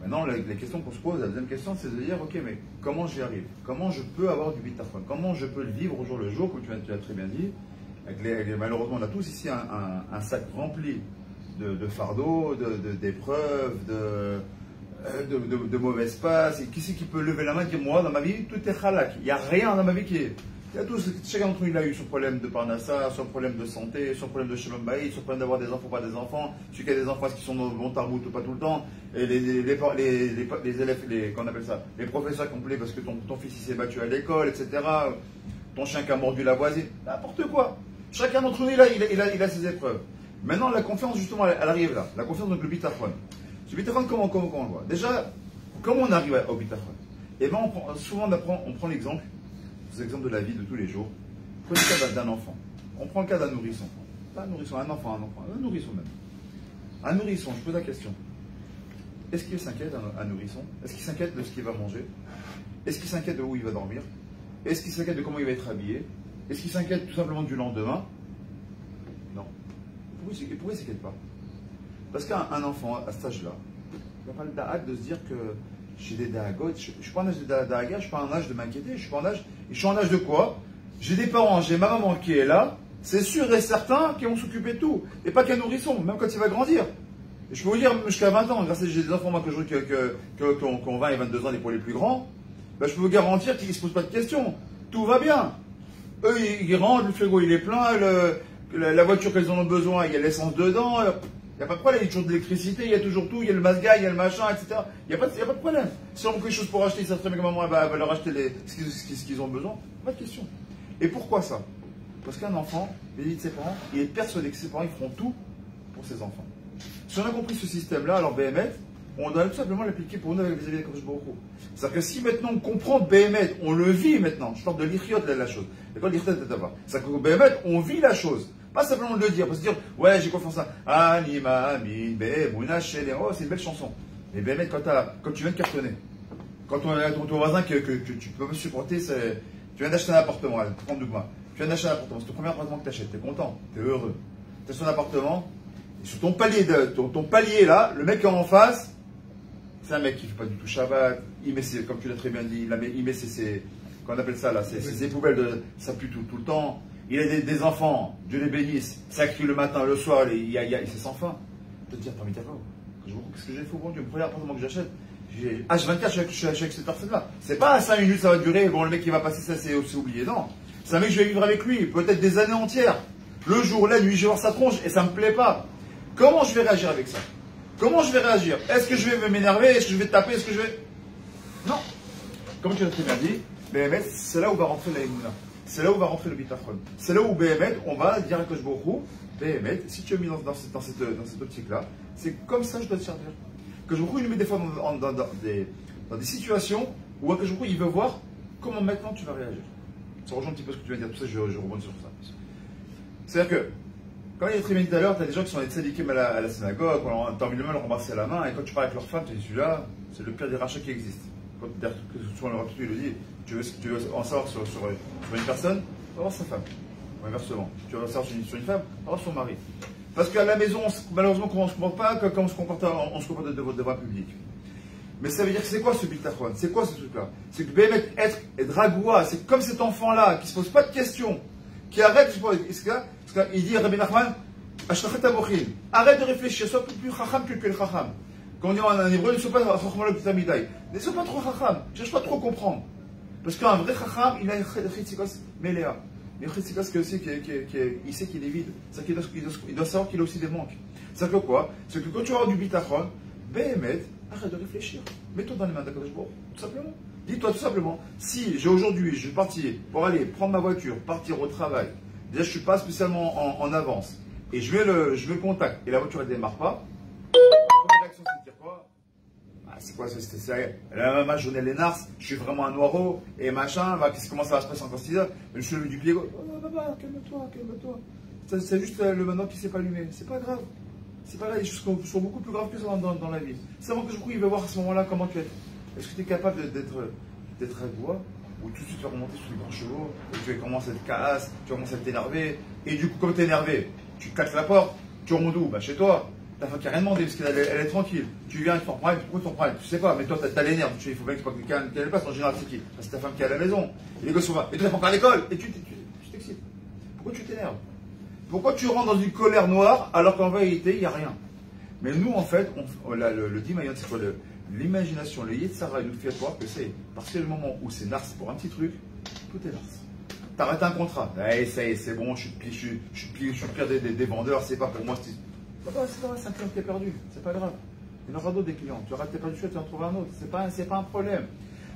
Maintenant, la question qu'on se pose, la deuxième question, c'est de dire, ok, mais comment j'y arrive? Comment je peux avoir du bitachon? Comment je peux le vivre au jour le jour, comme tu l'as très bien dit? Malheureusement, on a tous ici un sac rempli de fardeaux, d'épreuves, de mauvaises passes. Et qui c'est qui peut lever la main et dire, moi, dans ma vie, tout est halak. Il n'y a rien dans ma vie qui est... Il y a tous, chacun d'entre nous, il a eu son problème de parnassa, son problème de santé, son problème de shalom bayit, son problème d'avoir des enfants, pas des enfants, celui qui a des enfants, est-ce qu'ils sont dans le bon tarbout ou pas tout le temps, et les élèves, qu'on appelle ça, les professeurs qui ont plaidé parce que ton fils il s'est battu à l'école, etc., ton chien qui a mordu la voisine, n'importe quoi. Chacun d'entre nous, il a ses épreuves. Maintenant, la confiance, justement, elle arrive là. La confiance, donc le bitachon. Ce bitachon, comment on le voit? Déjà, comment on arrive au bitachon? Eh bien, souvent, on prend l'exemple, exemples de la vie de tous les jours. Prenez le cas d'un enfant. On prend le cas d'un nourrisson. Pas un nourrisson, un enfant, un nourrisson même. Un nourrisson, je pose la question. Est-ce qu'il s'inquiète, un nourrisson? Est-ce qu'il s'inquiète de ce qu'il va manger? Est-ce qu'il s'inquiète de où il va dormir? Est-ce qu'il s'inquiète de comment il va être habillé? Est-ce qu'il s'inquiète tout simplement du lendemain? Non. Pourquoi il ne s'inquiète pas? Parce qu'un enfant, à cet âge-là, il n'a pas le da'at de se dire que j'ai des da'agot, je ne suis pas en âge de da'aga, je ne suis pas en âge de m'inquiéter, je suis en âge de quoi? J'ai des parents, j'ai ma maman qui est là, c'est sûr et certain qu'ils vont s'occuper de tout. Et pas qu'un nourrisson, même quand il va grandir. Et je peux vous dire, jusqu'à 20 ans, grâce à j'ai des enfants moi, qui ont 20 et 22 ans, pour les plus grands, ben, je peux vous garantir qu'ils ne se posent pas de questions. Tout va bien. Eux, ils rentrent, le frigo il est plein, que la voiture qu'elles en ont besoin, il y a l'essence dedans, il n'y a pas de problème, il y a toujours de l'électricité, il y a toujours tout, il y a le masga, il y a le machin, etc. Il n'y a pas de problème. Si on a quelque chose pour acheter, ils savent très bien que maman va leur acheter ce qu'ils ont besoin, pas de question. Et pourquoi ça? Parce qu'un enfant, il dit de ses parents, il est persuadé que ses parents ils feront tout pour ses enfants. Si on a compris ce système-là, alors BMF, on doit tout simplement l'appliquer pour nous vis-à-vis des Kadosh Baruch Hu. C'est-à-dire que si maintenant on comprend BMF, on le vit maintenant, je parle de l'Ichiot de la chose. D'accord, l'Ichiot de Tava. C'est-à-dire que BMF, on vit la chose. Pas simplement de le dire, parce que dire, ouais, j'ai confiance en ça. Anima, Amin, Bemouna, Shele, oh, c'est une belle chanson. Mais BMF, quand tu viens de cartonner, quand ton voisin que tu peux pas supporter, c'est. Tu viens d'acheter un appartement, allez, prends Dougma. Tu viens d'acheter un appartement, c'est ton premier appartement que tu achètes, tu es content, tu es heureux. Tu as son appartement, et sur ton palier là, le mec qui est en face, c'est un mec qui ne fait pas du tout Shabbat, il met ses, comme tu l'as très bien dit, il met ses qu'on appelle ça là, ses poubelles, ça pue tout le temps. Il a des enfants, Dieu les bénisse, ça crie le matin, le soir, c'est sans fin. Tu te dire, parmi ta part, qu'est-ce que j'ai fait au bon Dieu, le premier appartement que j'achète, H24, je suis avec cette personne-là. C'est pas 5 minutes, ça va durer, bon, le mec qui va passer, ça c'est oublié. Non. C'est un mec que je vais vivre avec lui, peut-être des années entières. Le jour, la nuit, je vais voir sa tronche et ça me plaît pas. Comment je vais réagir avec ça? Comment je vais réagir? Est-ce que je vais m'énerver? Est-ce que je vais taper? Est-ce que je vais. Non. Comme tu l'as très bien dit, BMS, c'est là où va rentrer la Emouna. C'est là où va rentrer le Bitachon. C'est là où BMS, on va dire à Kosh Baruch Hu, BMS, si tu es mis dans cette optique-là, c'est comme ça que je dois te servir. Kosh Baruch Hu, il nous met des fois dans des situations où Kosh Baruch Hu, il veut voir comment maintenant tu vas réagir. Ça rejoint un petit peu ce que tu viens de dire, tout ça, je rebondis sur ça. C'est-à-dire que, quand il est très bien dit tout à l'heure, tu as des gens qui sont allés tzadikim à la synagogue, t'as envie de leur embrasser la main, et quand tu parles avec leur femme, tu dis celui-là, c'est le pire des rachats qui existe. Quand souvent le rabbin, il le dit, tu veux en savoir sur une personne, va voir sa femme. Ou inversement. Tu veux en savoir sur une femme, va voir son mari. Parce qu'à la maison, malheureusement, on ne se comporte pas comme on se comporte devant un public. Mais ça veut dire que c'est quoi ce bitachon? C'est quoi ce truc-là? C'est que Bémet, être et dragoua, c'est comme cet enfant-là qui ne se pose pas de questions, qui arrête, il dit à Rabbi Nachman, arrête de réfléchir, sois plus chacham que le chacham. Quand on dit en hébreu, ne sois pas chacham, ne sois pas trop chacham, ne cherche pas trop comprendre. Parce qu'un vrai chacham, il a une chitsikos méléa. Mais une chitsikos qui aussi, il sait qu'il est vide. C'est-à-dire qu'il doit savoir qu'il a aussi des manques. C'est-à-dire que quoi? C'est que quand tu as du bitachon, Bémet, arrête de réfléchir. Mets-toi dans les mains d'Akadosh Baruch Hu, tout simplement. Dis-toi tout simplement, si aujourd'hui je vais partir pour aller prendre ma voiture, partir au travail, déjà je ne suis pas spécialement en avance, et je mets le contact, et la voiture ne démarre pas, la première réaction c'est de dire quoi? C'est quoi ça? Ma journée les nars, je suis vraiment un noireau, et machin, comment ça va se passer encore 6 heures? Je suis levé du pied gauche, oh papa, calme-toi, calme-toi. C'est juste le maintenant qui ne s'est pas allumé, c'est pas grave. C'est pas grave, les choses sont beaucoup plus graves que ça dans la vie. C'est avant que je crois qu'il va voir à ce moment-là comment tu es. Est-ce que tu es capable d'être à bois, ou tout de suite tu vas remonter sur les grands chevaux, et tu vas commencer à te casser, tu vas commencer à t'énerver, et du coup, comme tu es énervé, tu claques la porte, tu remontes où? Bah chez toi. Ta femme qui n'a rien demandé, parce qu'elle est tranquille. Tu viens, tu t'en prends, pourquoi tu t'en prends? Tu sais pas, mais toi, t'as l'énerve, il faut bien que quelqu'un qui passe, en général, c'est qui? C'est ta femme qui est à la maison. Et les gosses sont là, et tu n'es pas encore à l'école, et tu t'excites. Pourquoi tu t'énerves? Pourquoi tu rentres dans une colère noire, alors qu'en vérité, il n'y a rien? Mais nous, en fait, le Dimayon, c'est quoi? L'imagination, le Yetzara, il nous fait croire que c'est parce que le moment où c'est nars pour un petit truc, tout est nars. T'arrêtes un contrat, hey, ça y est, c'est bon, je suis pire des vendeurs, c'est pas pour moi. C'est pas vrai, c'est un client qui est perdu, c'est pas grave. Il y en aura d'autres des clients, tu arrêtes pas du choix, tu en trouves un autre, c'est pas un problème.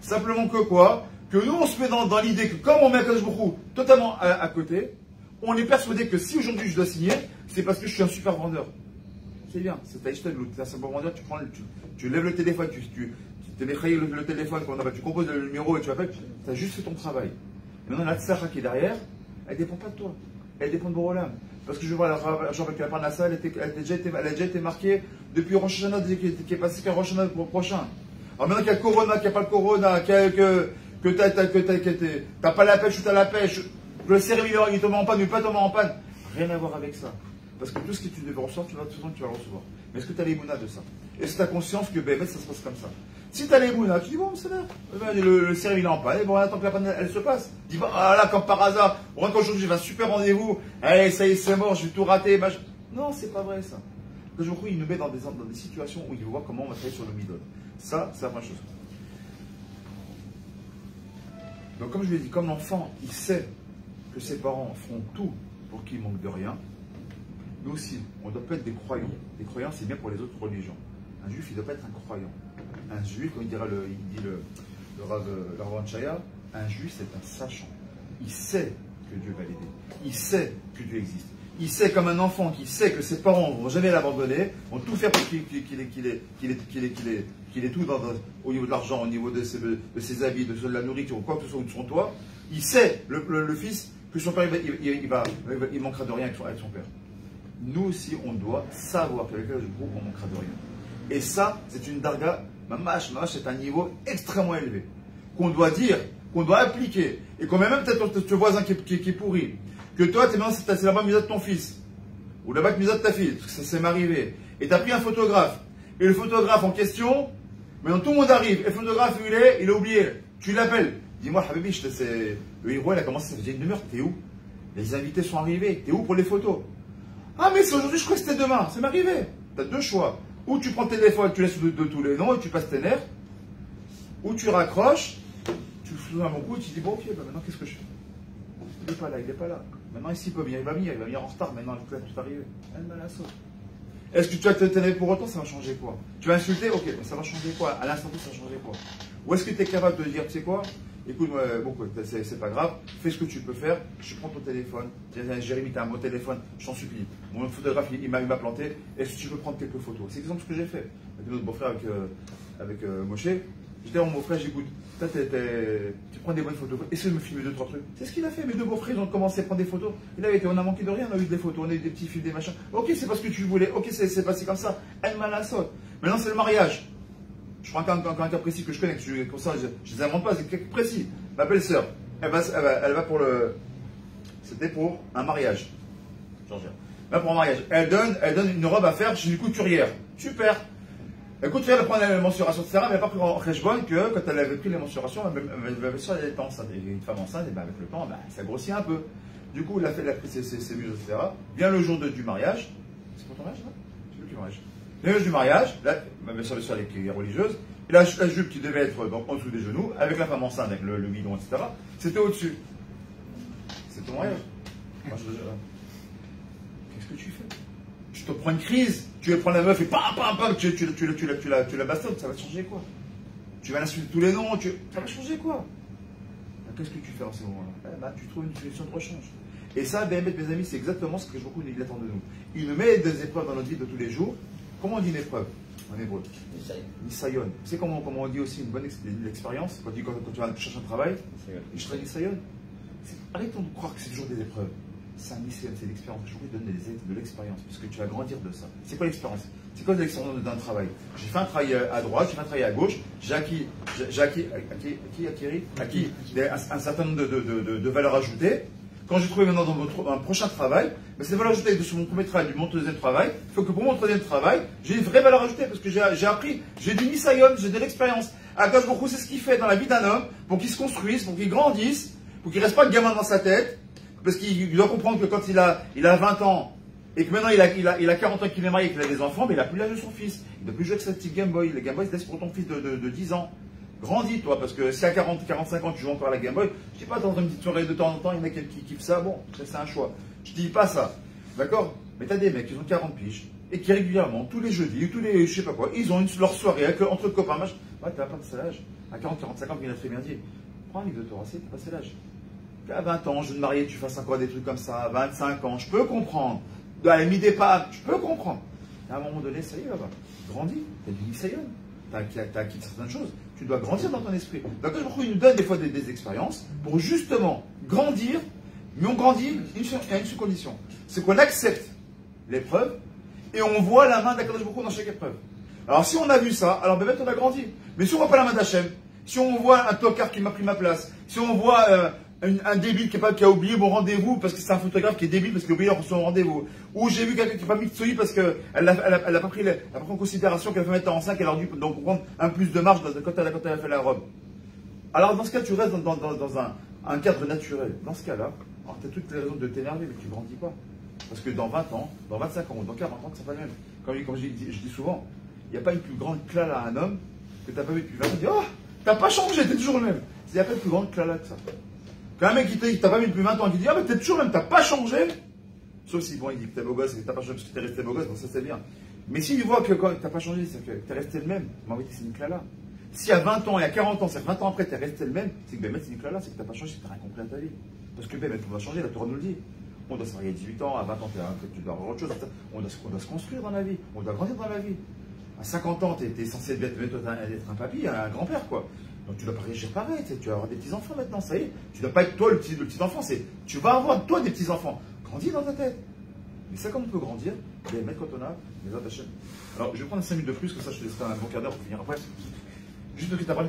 Simplement que quoi? Que nous, on se met dans l'idée que comme on met Akadosh Baruch Hu totalement à côté, on est persuadé que si aujourd'hui je dois signer, c'est parce que je suis un super vendeur. C'est bien, c'est ta histoire, tu es un super vendeur, tu lèves le téléphone, tu te mets le téléphone, tu composes le numéro et tu appelles, tu as juste fait ton travail. Et maintenant, la tzara qui est derrière, elle ne dépend pas de toi, elle dépend de Borolam. Parce que je vois, genre avec la Parnassa, elle a déjà été marquée depuis Rosh Hashanah, qui est passé qu'à Rosh Hashanah prochain. Alors maintenant qu'il y a le Corona, qu'il n'y a pas le Corona, que tu n'as pas la pêche ou tu as la pêche, que le serviteur il tombe en panne ou pas tomber en panne, rien à voir avec ça. Parce que tout ce que tu devais recevoir, tu vas le recevoir. Mais est-ce que tu as l'émouna de ça? Est-ce que tu as conscience que ça se passe comme ça? Si tu as l'émouna, tu dis bon, c'est là. Le serviteur il est en panne, et bon, on attend que la panne elle se passe. Dis pas, ah là, comme par hasard, aujourd'hui j'ai un super rendez-vous, allez, ça y est, c'est mort, je vais tout rater. Non, c'est pas vrai ça. Le jour où il nous met dans des situations où il veut voir comment on va travailler sur le midon. Ça, c'est la première chose. Donc, comme je l'ai dit, comme l'enfant, il sait que ses parents font tout pour qu'il manque de rien. Nous aussi, on ne doit pas être des croyants. Les croyants, c'est bien pour les autres religions. Un juif, il ne doit pas être un croyant. Un juif, comme il dit le Rav Chaya, un juif, c'est un sachant. Il sait que Dieu va l'aider. Il sait que Dieu existe. Il sait comme un enfant qui sait que ses parents ne vont jamais l'abandonner, vont tout faire pour qu'il ait tout au niveau de l'argent, au niveau de ses habits, de la nourriture ou quoi que ce soit, ou de son toit. Il sait, le fils, que son père, il manquera de rien avec son père. Nous aussi, on doit savoir qu'avec le groupe, on manquera de rien. Et ça, c'est une darga, mamash, c'est un niveau extrêmement élevé. Qu'on doit dire, qu'on doit appliquer. Et qu'on met même peut-être ton voisin qui est pourri. Que toi, c'est la bonne mise de ton fils. Ou la bonne mise de ta fille. Parce que ça m'est arrivé. Et tu as pris un photographe. Et le photographe en question, maintenant tout le monde arrive. Et le photographe, il a oublié. Tu l'appelles. Dis-moi, Habibi, le héros, il a commencé, ça faisait une demi-heure. T'es où? Les invités sont arrivés. T'es où pour les photos? Ah, mais c'est aujourd'hui, je crois que c'était demain. Ça m'est arrivé. Tu as deux choix. Ou tu prends le téléphone, tu laisses de tous les noms et tu passes tes nerfs. Ou tu raccroches, tu fous un bon coup et tu dis, bon, ok, bah maintenant, qu'est-ce que je fais? Il n'est pas là, il n'est pas là. Maintenant, ici, il peut venir, il va venir en retard. Maintenant, il va tout arriver. Est-ce que tu vas te tenir pour autant, ça va changer quoi? Tu vas insulter? Ok, mais ça va changer quoi? À l'instant, ça va changer quoi? Ou est-ce que tu es capable de dire, tu sais quoi? Écoute, bon, c'est pas grave, fais ce que tu peux faire, je prends ton téléphone, Jérémy, t'as un bon téléphone, je t'en supplie. Mon photographe, il m'a planté, est-ce que tu peux prendre quelques photos? C'est exactement ce que j'ai fait. Avec notre beau-frère, avec Moshe, j'étais à mon beau-frère, j'écoute, tu prends des bonnes photos, essaie de me filmer 2-3 trucs. C'est ce qu'il a fait, mes deux beaux-frères, ils ont commencé à prendre des photos. On a manqué de rien, on a eu des photos, on a eu des petits films, des machins. Ok, c'est pas ce que tu voulais, ok, c'est passé comme ça. Elle m'a la saute. Maintenant, c'est le mariage. Je prends un cas précis que je connais, comme ça, je les invente pas, c'est quelque précis. Ma belle-sœur, elle va pour le. C'était pour un mariage. Georgia. Là, pour un mariage. Elle donne une robe à faire chez une couturière. Super. La couturière, elle prend la mensuration, etc. Mais elle n'a pas pris en bonne que quand elle avait pris les mensurations, ma belle-sœur, elle était enceinte. Et une femme enceinte, et ben avec le temps, ça grossit un peu. Du coup, elle a pris ses muscles, etc. Vient le jour du mariage. C'est pour ton mariage, là? C'est plus le mariage. Le jour du mariage, là, ma belle-sœur qui est religieuse, et la jupe qui devait être donc, en dessous des genoux, avec la femme enceinte, avec le bidon, etc., c'était au-dessus. C'est ton mariage. Moi, qu'est-ce que tu fais? Tu te prends une crise, tu vas prendre la meuf et pam, tu la bastonnes, ça va changer quoi? Tu vas l'insulter tous les noms, ça va changer quoi? Qu'est-ce que tu fais en ces moments-là? Tu trouves une solution de rechange. Et ça, mes amis, c'est exactement ce que beaucoup attendent de nous. Il nous met des épreuves dans notre vie de tous les jours. Comment on dit une épreuve en hébreu? Nisayon. Tu sais comment on dit aussi une bonne expérience quand tu vas chercher un travail? Je serai Nisayon. Arrêtons de croire que c'est toujours des épreuves. C'est un Nisayon, c'est l'expérience. Je voulais donner de l'expérience, puisque tu vas grandir de ça. C'est quoi l'expérience? C'est quoi l'expérience d'un travail? J'ai fait un travail à droite, j'ai fait un travail à gauche, j'ai acquis un certain nombre de valeurs ajoutées. Quand j'ai trouvé maintenant dans un prochain travail, cette valeur ajoutée de mon premier travail, de mon deuxième travail, il faut que pour mon troisième travail, j'ai une vraie valeur ajoutée parce que j'ai appris, j'ai du nisayon, j'ai de l'expérience. Akash Baruch Hu, c'est ce qu'il fait dans la vie d'un homme pour qu'il se construise, pour qu'il grandisse, pour qu'il ne reste pas le gamin dans sa tête, parce qu'il doit comprendre que quand il a 20 ans et que maintenant il a 40 ans qu'il est marié et qu'il a des enfants, mais il n'a plus l'âge de son fils. Il ne doit plus jouer avec sa petite Game Boy. Le Game Boy, c'est pour ton fils de 10 ans. Grandis, toi, parce que si à 40-45 ans tu joues encore à la Game Boy, je ne dis pas dans une petite soirée de temps en temps, il y en a qui kiffent ça, bon, c'est un choix. Je ne dis pas ça, d'accord? Mais tu as des mecs qui ont 40 piges et qui régulièrement, tous les jeudis, ou tous les je sais pas quoi, ils ont leur soirée entre copains, machin. Ouais, t'as pas passé l'âge. À 40-45 ans, il a très bien dit. Prends un livre de Torah, t'as passé l'âge. À 20 ans, je veux me marier, tu fasses encore des trucs comme ça, à 25 ans, je peux comprendre. À la mi-départ, je peux comprendre. À un moment donné, ça y est, là-bas. Grandis, t'as du nisayon. T'as acquis certaines choses. Tu dois grandir dans ton esprit. Donc, il nous donne des fois des expériences pour justement grandir, mais on grandit à une seule condition. C'est qu'on accepte l'épreuve et on voit la main d'Akadosh Baruch Hu dans chaque épreuve. Alors, si on a vu ça, alors peut-être on a grandi. Mais si on ne voit pas la main d'Hachem, si on voit un tocard qui m'a pris ma place, si on voit un débile qui a oublié mon rendez-vous parce que c'est un photographe qui est débile parce qu'il a oublié son rendez-vous, ou j'ai vu quelqu'un qui n'a pas mis de soyi parce qu'elle n'a pas pris en considération qu'elle veut mettre enceinte, qu'elle a dû donc prendre un plus de marge quand elle a fait la robe. Alors dans ce cas, tu restes dans un cadre naturel. Dans ce cas-là, tu as toutes les raisons de t'énerver, mais tu ne grandis pas. Parce que dans 20 ans, dans 25 ans, ou dans 40 ans, c'est pas le même. Comme je dis souvent, il n'y a pas une plus grande clale à un homme que tu n'as pas vu depuis 20 ans. Tu dis, oh, t'as pas changé, t'es toujours le même. Il n'y a pas une plus grande clale que ça. Quand un mec qui t'a pas vu depuis 20 ans, qui dit, ah, mais t'es toujours le même, t'as pas changé, Sauf si, bon, il dit que t'es beau gosse et que t'as pas changé parce que t'es resté beau gosse, bon, ça c'est bien. Mais s'il voit que quand t'as pas changé, c'est que t'es resté le même, mais en vérité, c'est une clala. Si à 20 ans et à 40 ans, c'est 20 ans après, t'es resté le même, c'est que ben, c'est une clala, c'est que t'as pas changé, c'est que t'as rien compris à ta vie. Parce que ben, on va changer, la Torah nous le dit. On doit se marier à 18 ans, à 20 ans, tu dois avoir autre chose. On doit se construire dans la vie, on doit grandir dans la vie. À 50 ans, tu es censé être un papy, un grand-père, quoi. Donc tu dois pas réagir pareil, tu vas avoir des petits-enfants maintenant, ça y est. Tu dois pas être toi le petit-enfant, tu vas avoir toi des petits-enfants. Grandis dans ta tête. Mais ça, comme on peut grandir, les mettre quand on a les attachés. Alors, je vais prendre 5 minutes de plus, comme ça je te laisserai un bon quart d'heure pour finir après. Juste parce que tu as parlé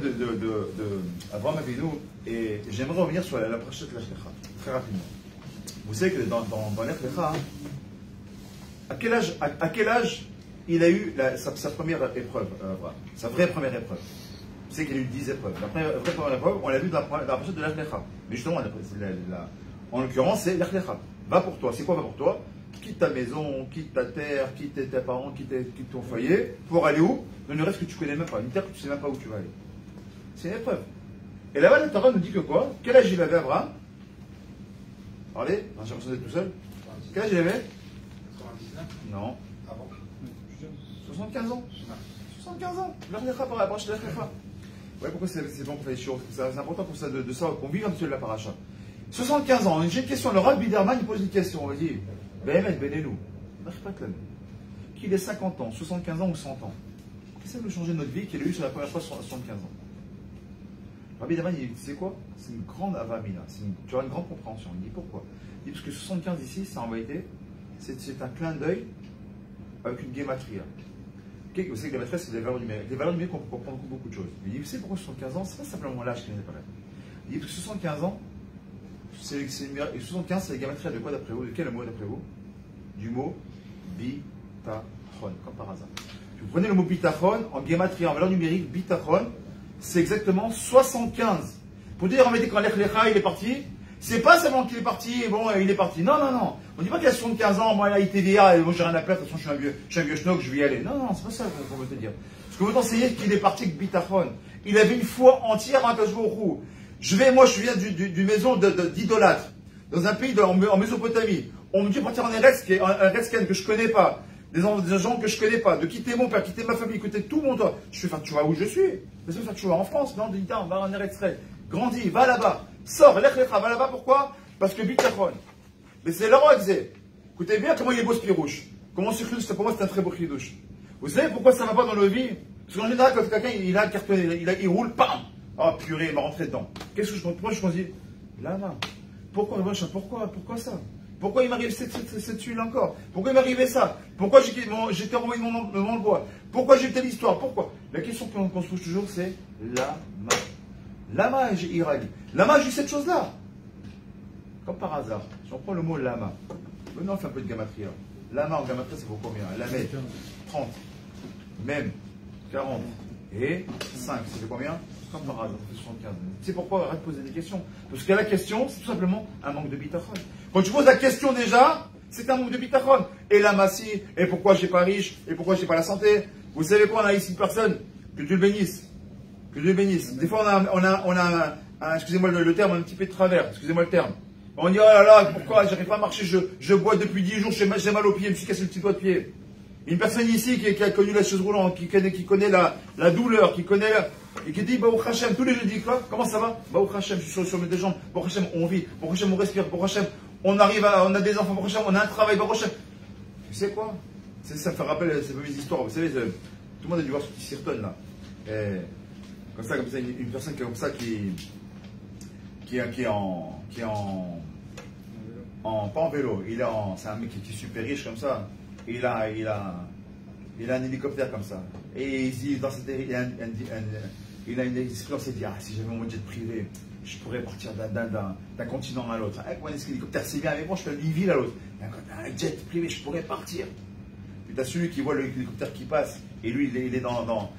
d'Abraham Avinu, et j'aimerais revenir sur la prochaine de l'Ech Lecha, très rapidement. Vous savez que dans l'Ech Lecha, à quel âge il a eu sa première épreuve, sa vraie première épreuve? Vous savez qu'il a eu 10 épreuves. La vraie première épreuve, on l'a vu dans la prochaine de l'Ech Lecha. Mais justement, en l'occurrence, c'est l'Ech Lecha. Va pour toi. C'est quoi va pour toi? Quitte ta maison, quitte ta terre, quitte tes parents, quitte ton foyer, pour aller où? Dans une reste que tu connais même pas, une terre que tu sais même pas où tu vas aller. C'est une épreuve. Et là-bas, la Torah nous dit que quoi? Quel âge il avait Abraham? Parlez, j'ai l'impression d'être tout seul. Quel âge il avait? 99. Non. Ah bon? 75 ans. 75 ans. L'Ech par rapport à l'Ech Lecha. Ouais, pourquoi c'est bon qu'on fait les choses? C'est important pour ça de ça, qu'on vive un petit peu de la paracha. 75 ans, j'ai une question. Le Rav Biderman, il pose une question. Il dit, Béhémet, bénénou. Qu'il ait 50 ans, 75 ans ou 100 ans. Qu'est-ce que ça veut changer notre vie qu'il ait eu sur la première fois 75 ans? Rav Biderman, il dit, tu sais quoi? C'est une grande avamina. Tu auras une grande compréhension. Il dit, pourquoi? Il dit, parce que 75 ici, ça en vérité, c'est un clin d'œil avec une gématria. Vous savez que la maîtresse, c'est des valeurs numériques. Les valeurs numériques, on peut comprendre beaucoup de choses. Il dit, vous savez pourquoi 75 ans? C'est pas simplement l'âge qui n'est pas là. Il dit, parce que 75 ans, 75, c'est la gématria de quoi d'après vous? De quel mot d'après vous? Du mot bitachon, comme par hasard. Vous prenez le mot bitachon, en gématria, en valeur numérique, bitachon, c'est exactement 75. Pour dire, en fait, quand l'Ech Lecha, il est parti, c'est pas seulement qu'il est parti et bon, il est parti. Non, non, non. On dit pas qu'il a 75 ans, moi, il a ITVA, et moi, j'ai rien à perdre, de toute façon, je suis un vieux schnock, je vais y aller. Non, non, c'est pas ça qu'on veut te dire. Ce qu'on veut t'enseigner, qu'il est parti avec bitachon. Il avait une foi entière en Kajbourou. Moi, je viens d'une maison d'idolâtres, dans un pays en Mésopotamie. On me dit de partir en Eretzken que je connais pas, des gens que je connais pas, de quitter mon père, quitter ma famille, quitter tout mon toit. Je fais faire tu vois où je suis. Laisse-moi faire tu vois en France. Non, dis va en Eretzken. Grandis, va là-bas. Sors, l'Ech Lecha, va là-bas. Pourquoi? Parce que bitachon. Mais c'est l'Aro Exé. Écoutez bien comment il est beau ce pirouche. Comment ce chidouche, pour moi, c'est un très beau chidouche. Vous savez pourquoi ça ne va pas dans nos vies? Parce qu'en général, quand quelqu'un il a le cartonné, il roule, pam! Oh purée, il m'a rentré dedans. Pourquoi je me dis, là, pourquoi ça? Pourquoi il m'arrive cette tuile encore? Pourquoi il m'arrivait ça? Pourquoi j'étais envoyé dans le bois? Pourquoi j'ai telle histoire? Pourquoi? La question qu'on se pose toujours, c'est lama. Lama, j'ai irali. Lama, j'ai cette chose-là. Comme par hasard, si on prend le mot lama, maintenant on fait un peu de gamatria. Lama en gamatria, c'est pour combien? Lamed, 30, même, 40 et 5, ça fait combien? Comme par hasard, ça fait 75. C'est pourquoi arrête de poser des questions. Parce que la question, c'est tout simplement un manque de bitachon. Quand tu poses la question déjà, c'est un manque de bitachon. Et lama si, et pourquoi je suis pas riche, et pourquoi je n'ai pas la santé? Vous savez quoi, on a ici une personne, que Dieu le bénisse. Que Dieu le bénisse. Des fois, on a excusez-moi le terme, un petit peu de travers, excusez-moi le terme. On dit, oh là là, pourquoi j'arrive pas à marcher, je bois depuis 10 jours, j'ai mal au pied, je me suis cassé le petit doigt de pied. Une personne ici qui a connu la chaise roulante, qui connaît la douleur, et qui dit, Baruch Hashem, tous les jeudis, quoi, comment ça va? Baruch Hashem, je suis sur mes deux jambes, Baruch Hashem, on vit, Baruch Hashem, on respire, Baruch Hashem, on a des enfants, Baruch Hashem, on a un travail, Baruch Hashem. Tu sais quoi? Ça me fait rappeler ces mêmes histoires, vous savez, tout le monde a dû voir ce petit Sirton là. Comme ça, une personne comme ça qui est pas en vélo, c'est un mec qui est super riche comme ça. Il a un hélicoptère comme ça. Et il dit, il a une expérience, il dit, ah, si j'avais mon jet privé, je pourrais partir d'un continent à l'autre. Avec mon hélicoptère, c'est bien, mais bon, je fais d'une ville à l'autre. Un jet privé, je pourrais partir. Puis tu as celui qui voit l'hélicoptère qui passe, et lui, il est dans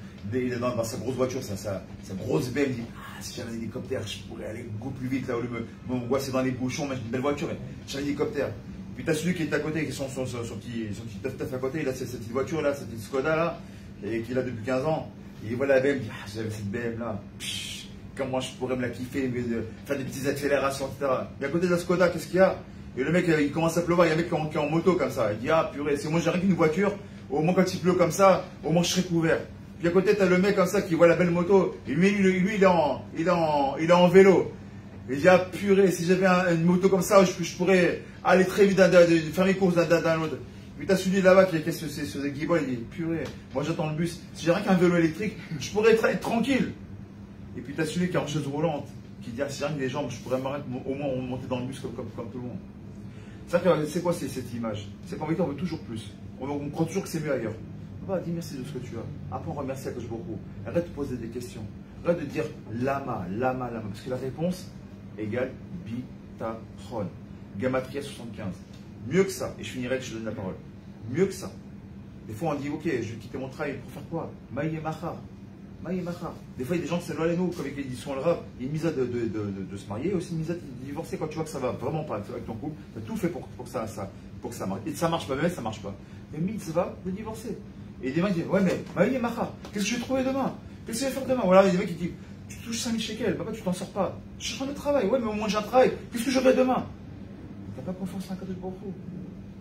sa grosse voiture, sa grosse belle, il dit, ah, si j'avais un hélicoptère, je pourrais aller beaucoup plus vite là où mon goût c'est dans les bouchons, mais j'ai une belle voiture, mais j'ai un hélicoptère. Puis tu as celui qui est à côté, qui est son petit teuf à côté, il a cette petite voiture là, cette petite Skoda là, et qu'il a depuis 15 ans. Et il voit la BM, il dit, ah, si j'avais cette BM là, comment je pourrais me la kiffer, faire des petites accélérations, etc. Et à côté de la Skoda, qu'est-ce qu'il y a? Et le mec, il commence à pleuvoir, il y a un mec qui est en moto comme ça. Il dit, ah purée, si moi j'ai rien qu'une voiture, au moins quand il pleut comme ça, au moins je serai couvert. Puis à côté, tu as le mec comme ça qui voit la belle moto, et lui il est en vélo. Il dit, ah purée, si j'avais une moto comme ça, je pourrais aller très vite, faire mes courses d'un autre. Puis t'as celui là-bas qui est sur des guiboles, il dit, purée, moi j'attends le bus. Si j'ai rien qu'un vélo électrique, je pourrais être tranquille. Et puis t'as celui qui est en chaise roulante, qui dit, ah, si j'ai rien que les jambes, je pourrais au moins monter dans le bus comme tout le monde. C'est quoi cette image? C'est qu'en vérité, on veut toujours plus. On croit toujours que c'est mieux ailleurs. Va, dis merci de ce que tu as. Apprends à remercier Akadosh Baruch Hu. Arrête de poser des questions. Arrête de dire lama. Parce que la réponse égale bitachon. Gamatria 75. Mieux que ça. Et je finirai que je te donne la parole. Mieux que ça. Des fois, on dit, ok, je vais quitter mon travail pour faire quoi? Maïe machar. Des fois, il y a des gens qui s'éloignent de nous, comme ils sont le rab. Il y a une misade de se marier, aussi une misade de divorcer quand tu vois que ça va vraiment pas avec ton couple. Tu as tout fait pour que ça marche. Et ça marche pas, même ça marche pas. Et mitzvah de divorcer. Et des mecs disent, ouais, mais maïe machar, qu'est-ce que je vais trouver demain? Qu'est-ce que je vais faire demain? Voilà, il y a des mecs qui disent, tu touches 5000 shekels, papa, tu t'en sors pas. Je suis en train de travail, ouais, mais au moins j'ai un travail. Qu'est-ce que j'aurai demain? Tu n'as pas confiance en un cadeau de beaucoup.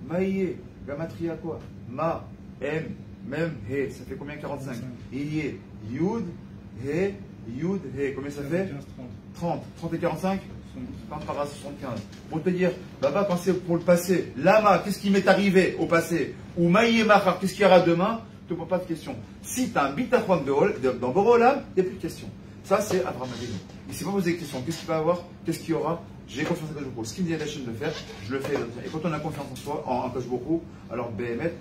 Maïe, gamatria quoi? Ma, M, Mem, He, ça fait combien? 45. Iye, Yud, He, Yud, He. Combien ça fait? 30. 30 et 45? 75. Pour te dire, Baba, quand c'est pour le passé, Lama, qu'est-ce qui m'est arrivé au passé? Ou Maïe Machar, qu'est-ce qu'il y aura demain? Tu ne poses pas de questions. Si tu as un bitachon dans Borolam, il n'y a plus de questions. Ça, c'est Abraham Avinu. Il ne s'est pas posé de questions. Qu'est-ce qu'il va y avoir? Qu'est-ce qu'il y aura? J'ai confiance en Akadosh Baruch Hu. Ce qu'il me dit à Hachem de faire, je le fais. Et quand on a confiance en soi, en Akadosh Baruch Hu, alors Béhémet,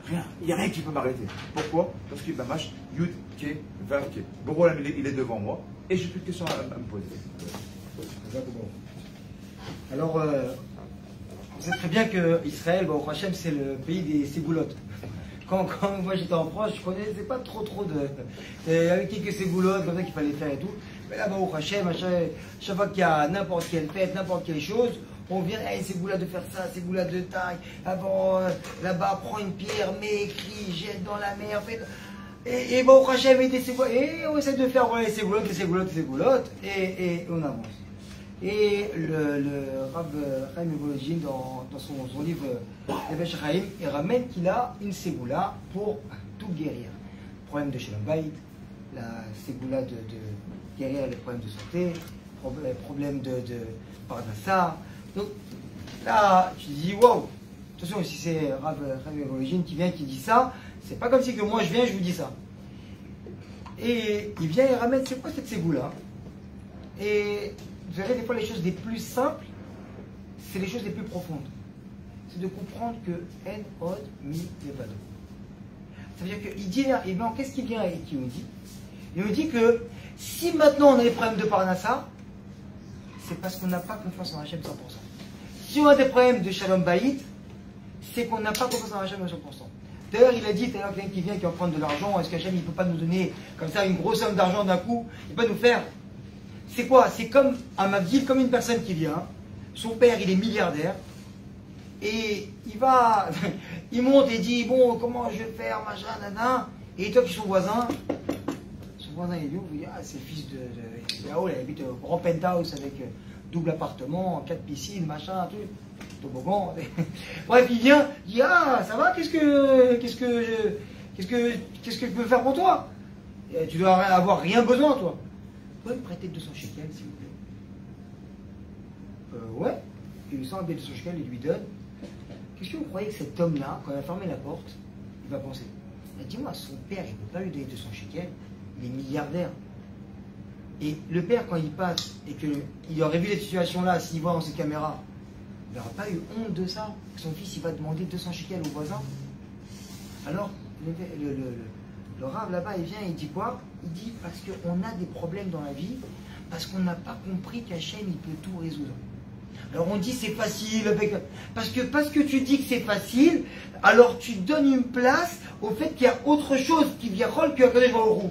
rien. Il n'y a rien qui peut m'arrêter. Pourquoi? Parce qu'il va mâche Yud, Ke, Vav, Ke. Borolam, il est devant moi. Et j'ai plus de questions à me poser. Alors, vous savez très bien que Israël, Baruch Hashem, c'est le pays des ségoulottes. Quand moi j'étais en France, je connaissais pas trop il y avait quelques ségoulottes comme ça qu'il fallait faire et tout. Mais là, Baruch Hashem, chaque fois qu'il y a n'importe quelle fête, n'importe quelle chose, on vient, hey, ségoulotte de faire ça, ségoulotte de taille. Avant, là-bas, prends une pierre, mets, écrit, jette dans la mer, fait. Et Baruch Hashem, et on essaie de faire voilà, les ségoulottes, et on avance. Et le Rav Chaim Volodjin, dans son livre Nefesh Chaim, il ramène qu'il a une ségoula pour tout guérir. Problème de Shalom Bayit, la ségoula de guérir les problèmes de santé, problème de Parnassa. Donc là, tu te dis, wow, attention, si c'est Rav Chaim Volodjin qui vient, qui dit ça, c'est pas comme si que moi je viens, je vous dis ça. Et il vient et ramène, c'est quoi cette ségoula? Et vous verrez, des fois, les choses les plus simples, c'est les choses les plus profondes. C'est de comprendre que En Od Mi Levado. Ça veut dire qu'il dit, et bien, qu'est-ce qu'il vient et qui nous dit? Il nous dit que si maintenant on a des problèmes de Parnassa, c'est parce qu'on n'a pas confiance en Hachem 100%. Si on a des problèmes de Shalom Bayit, c'est qu'on n'a pas confiance en Hachem à 100%. D'ailleurs, il a dit, tout à l'heure, quelqu'un qui vient, qui va prendre de l'argent, est-ce qu'Hachem ne peut pas nous donner comme ça une grosse somme d'argent d'un coup? Il peut pas nous faire. C'est quoi? C'est comme à ma ville, comme une personne qui vient, son père il est milliardaire, et il monte et dit, bon, comment je vais faire, machin, nana, et toi qui es son voisin il dit, ah, c'est le fils de là-haut, il habite au grand penthouse avec double appartement, 4 piscines, machin, tout, toboggan. Bref, il vient, il dit, ah, ça va, qu'est-ce que je peux faire pour toi? Et tu dois avoir rien besoin, toi. Vous pouvez me prêter 200 shekels, s'il vous plaît? Ouais. Il lui sort un billet de 200 shekels, il lui donne. Qu'est-ce que vous croyez que cet homme-là, quand il a fermé la porte, il va penser? Dis-moi, son père, il ne peut pas lui donner 200 shekels, il est milliardaire. Et le père, quand il passe, et qu'il aurait vu cette situation-là, s'il voit dans ses caméras, il n'aura pas eu honte de ça, que son fils, il va demander 200 shekels au voisin. Alors, le Rav là-bas, il vient et il dit quoi? Il dit parce qu'on a des problèmes dans la vie, parce qu'on n'a pas compris qu'Hachem, il peut tout résoudre. Alors on dit c'est facile, parce que tu dis que c'est facile, alors tu donnes une place au fait qu'il y a autre chose qui vient rôle que Akadosh Baruch Hu.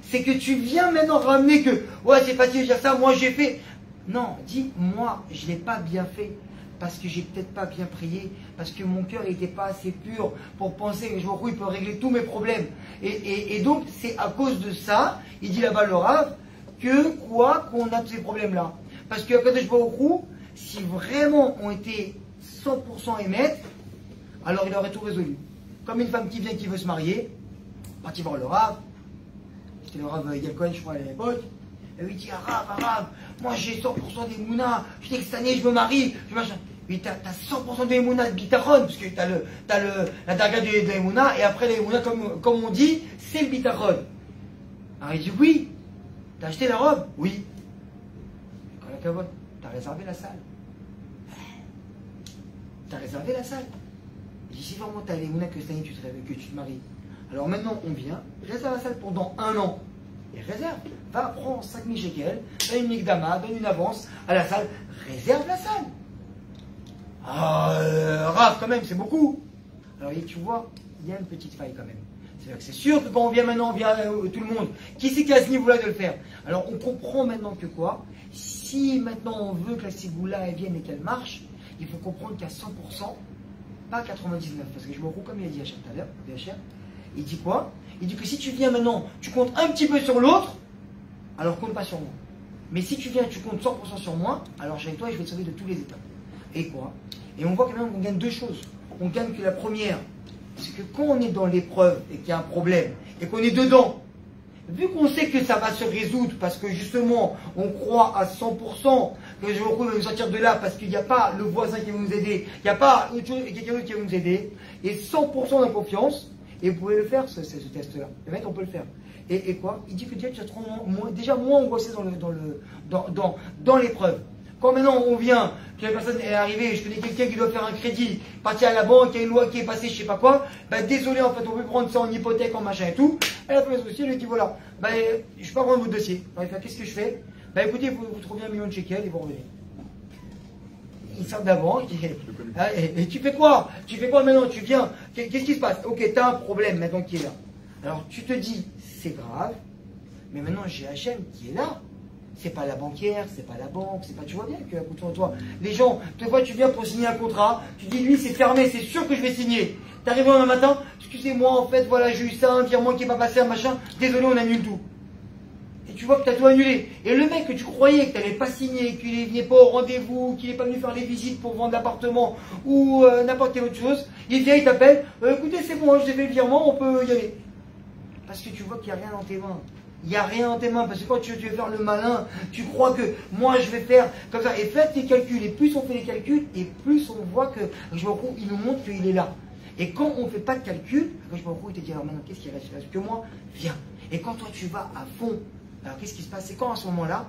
C'est que tu viens maintenant ramener que, ouais c'est facile, j'ai ça, moi j'ai fait. Non, dis, moi je ne l'ai pas bien fait. Parce que j'ai peut-être pas bien prié, parce que mon cœur n'était pas assez pur pour penser que il peut régler tous mes problèmes. Et donc, c'est à cause de ça, il dit là-bas le Rav, qu'on a tous ces problèmes-là. Parce que Akadosh Baruch Hu, si vraiment on était 100% émettre, alors il aurait tout résolu. Comme une femme qui vient, qui veut se marier, parti voir le Rav, c'était le Rav Yelkohen, je crois, à l'époque, et lui dit, Rav, moi j'ai 100% des mounas, je dis que cette année je me marie, je machin. Oui, t'as 100% de Emouna de Bitachon, parce que t'as la daga de Emouna, et après l'Emouna, comme on dit, c'est le Bitachon. Alors il dit, oui, t'as acheté la robe? Oui. Quand la cavote, t'as réservé la salle. T'as réservé la salle. Il dit, si vraiment t'as l'Emouna que cette année tu te maries, alors maintenant on vient, réserve la salle pendant 1 an. Et réserve, va prendre 5000 shekels, donne une mikdama, donne une avance à la salle, réserve la salle. Rav, quand même, c'est beaucoup. Alors, tu vois, il y a une petite faille quand même. C'est-à-dire que c'est sûr que quand on vient maintenant, on vient tout le monde. Qui c'est qui a à ce niveau-là de le faire? Alors, on comprend maintenant que quoi? Si maintenant on veut que la Ségoula elle vienne et qu'elle marche, il faut comprendre qu'à 100%, pas 99, parce que je me retrouve comme il a dit Hachar tout à l'heure, il dit quoi? Il dit que si tu viens maintenant, tu comptes un petit peu sur l'autre, alors compte pas sur moi. Mais si tu viens, tu comptes 100% sur moi, alors j'ai avec toi et je vais te sauver de tous les états. Et quoi? Et on voit quand même qu'on gagne 2 choses. On gagne que la première, c'est que quand on est dans l'épreuve et qu'il y a un problème, et qu'on est dedans, vu qu'on sait que ça va se résoudre, parce que justement, on croit à 100% que je va nous sortir de là, parce qu'il n'y a pas le voisin qui va nous aider, il n'y a pas quelqu'un d'autre qui va nous aider, et 100% de confiance, et vous pouvez le faire, ce test-là. Le mec, on peut le faire. Et quoi? Il dit que déjà, tu as déjà moins angoissé dans l'épreuve. Quand maintenant on vient, que la personne est arrivée, je connais quelqu'un qui doit faire un crédit, partir à la banque, il y a une loi qui est passée, je sais pas quoi, bah désolé, en fait, on peut prendre ça en hypothèque, en machin et tout. Elle a fait le dossier, elle lui dit voilà, bah je peux pas prendre votre dossier. Alors il fait, qu'est-ce que je fais? Bah écoutez, vous trouvez 1 million de shekels et vous revenez. Il sort de la banque, et tu fais quoi? Tu fais quoi maintenant? Tu viens, qu'est-ce qui se passe? Ok, tu as un problème maintenant qui est là. Alors tu te dis, c'est grave, mais maintenant j'ai Hachem qui est là. C'est pas la banquière, c'est pas la banque, c'est pas, tu vois bien que autour de toi, les gens, des fois tu viens pour signer un contrat, tu dis lui c'est fermé, c'est sûr que je vais signer. T'arrives un matin, excusez-moi en fait, voilà j'ai eu ça, un virement qui est pas passé, un machin, désolé on annule tout. Et tu vois que tu as tout annulé. Et le mec que tu croyais que tu n'avais pas signé, qu'il ne venait pas au rendez-vous, qu'il n'est pas venu faire les visites pour vendre l'appartement ou n'importe quelle autre chose, il vient, il t'appelle, écoutez c'est bon, j'ai fait le virement, on peut y aller. Parce que tu vois qu'il n'y a rien dans tes mains. Il n'y a rien dans tes mains, parce que quand tu veux faire le malin, tu crois que moi je vais faire comme ça. Et faites tes calculs, et plus on fait les calculs, et plus on voit que je me retrouve, il nous montre qu'il est là. Et quand on ne fait pas de calcul, je me retrouve, il te dit alors maintenant qu'est-ce qui reste? Il reste que moi, viens. Et quand toi tu vas à fond, alors qu'est-ce qui se passe? C'est quand à ce moment-là?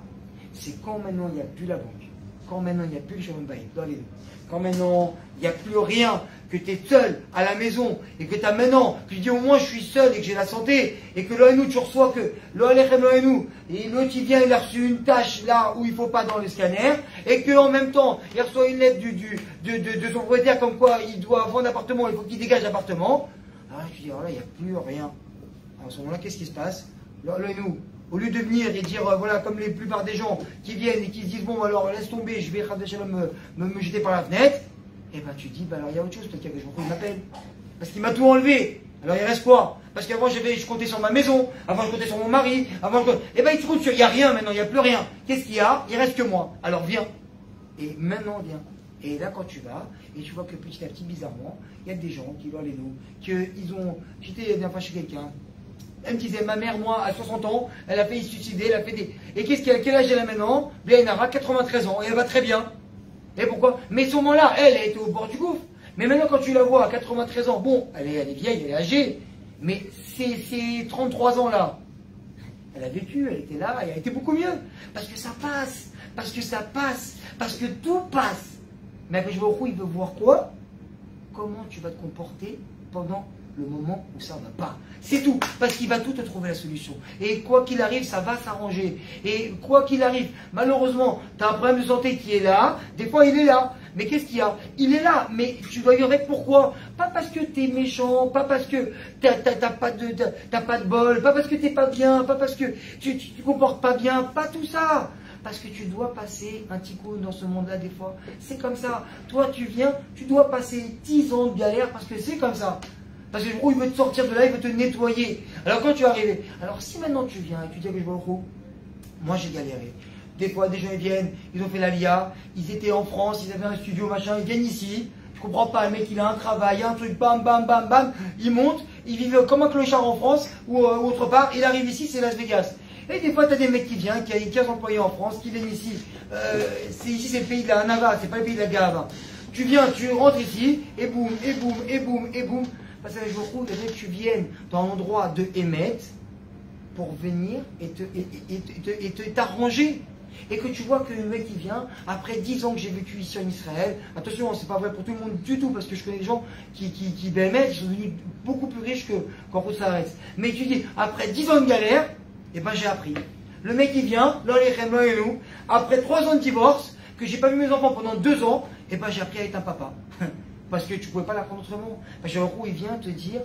C'est quand maintenant il n'y a plus la banque, quand maintenant il n'y a plus le Shalom Bayit, dans les deux. Quand maintenant il n'y a plus rien, que tu es seul à la maison et que tu as maintenant, que tu dis au moins je suis seul et que j'ai la santé et que l'ONU tu reçois que l'ONU et l'autre il vient, il a reçu une tâche là où il ne faut pas dans le scanner et qu'en même temps il reçoit une lettre de son propriétaire comme quoi il doit vendre l'appartement, il faut qu'il dégage l'appartement. Alors tu dis alors là il n'y a plus rien. Alors, à ce moment-là qu'est-ce qui se passe? L'ONU, au lieu de venir et dire, voilà, comme la plupart des gens qui viennent et qui se disent, bon, alors laisse tomber, je vais me jeter par la fenêtre, et ben tu dis, bah alors il y a autre chose, peut-être que je m'appelle. Parce qu'il m'a tout enlevé. Alors il reste quoi? Parce qu'avant je comptais sur ma maison, avant je comptais sur mon mari, et ben il se trouve qu'il n'y a rien maintenant, il n'y a plus rien. Qu'est-ce qu'il y a? Il reste que moi. Alors viens. Et maintenant viens. Et là quand tu vas, et tu vois que petit à petit, bizarrement, il y a des gens qui doivent aller nous, qu'ils ont. J'étais la dernière fois chez quelqu'un. Elle me disait, ma mère, moi, à 60 ans, elle a failli se suicider, elle a fait des... Et quel âge elle a maintenant? Blainara, 93 ans, et elle va très bien. Et pourquoi? Mais ce moment-là, elle était au bord du gouffre. Mais maintenant, quand tu la vois à 93 ans, bon, elle est vieille, elle est âgée, mais ces 33 ans-là, elle a vécu, elle était là, elle a été beaucoup mieux. Parce que ça passe, parce que ça passe, parce que tout passe. Mais après, je vois où il veut voir quoi? Comment tu vas te comporter pendant le moment où ça ne va pas. C'est tout, parce qu'il va tout te trouver la solution. Et quoi qu'il arrive, ça va s'arranger. Et quoi qu'il arrive, malheureusement, tu as un problème de santé qui est là, des fois il est là. Mais qu'est-ce qu'il y a? Il est là, mais tu dois y avec pourquoi? Pas parce que tu es méchant, pas parce que t'as pas de bol, pas parce que tu n'es pas bien, pas parce que tu te comportes pas bien, pas tout ça. Parce que tu dois passer un petit coup dans ce monde-là des fois. C'est comme ça. Toi, tu viens, tu dois passer 10 ans de galère parce que c'est comme ça. Parce que le gros, il veut te sortir de là, il veut te nettoyer. Alors quand tu es arrivé, alors si maintenant tu viens et tu dis que je vois le gros, moi j'ai galéré. Des fois, des gens ils viennent, ils ont fait l'Alia, ils étaient en France, ils avaient un studio, machin, ils viennent ici. Je comprends pas, le mec il a un travail, un truc, bam, bam, bam, bam, il monte, il vit comme un clochard en France ou autre part, il arrive ici, c'est Las Vegas. Et des fois, tu as des mecs qui viennent, qui ont 15 employés en France, qui viennent ici. Ici, c'est le pays de la Nava, c'est pas le pays de la Gave. Tu viens, tu rentres ici, et boum, et boum, et boum, et boum. Parce que je me trouve, que tu viennes dans l'endroit de Emet pour venir et t'arranger. Et que tu vois que le mec il vient, après 10 ans que j'ai vécu ici en Israël, attention, c'est pas vrai pour tout le monde du tout, parce que je connais des gens qui BMS, ils sont devenus beaucoup plus riches qu'en Roussares. Mais tu dis, après 10 ans de galère, et ben j'ai appris. Le mec il vient, là les Rémois et nous, après 3 ans de divorce, que j'ai pas vu mes enfants pendant 2 ans, et ben j'ai appris à être un papa. Parce que tu pouvais pas l'apprendre autrement. Parce que en gros il vient te dire,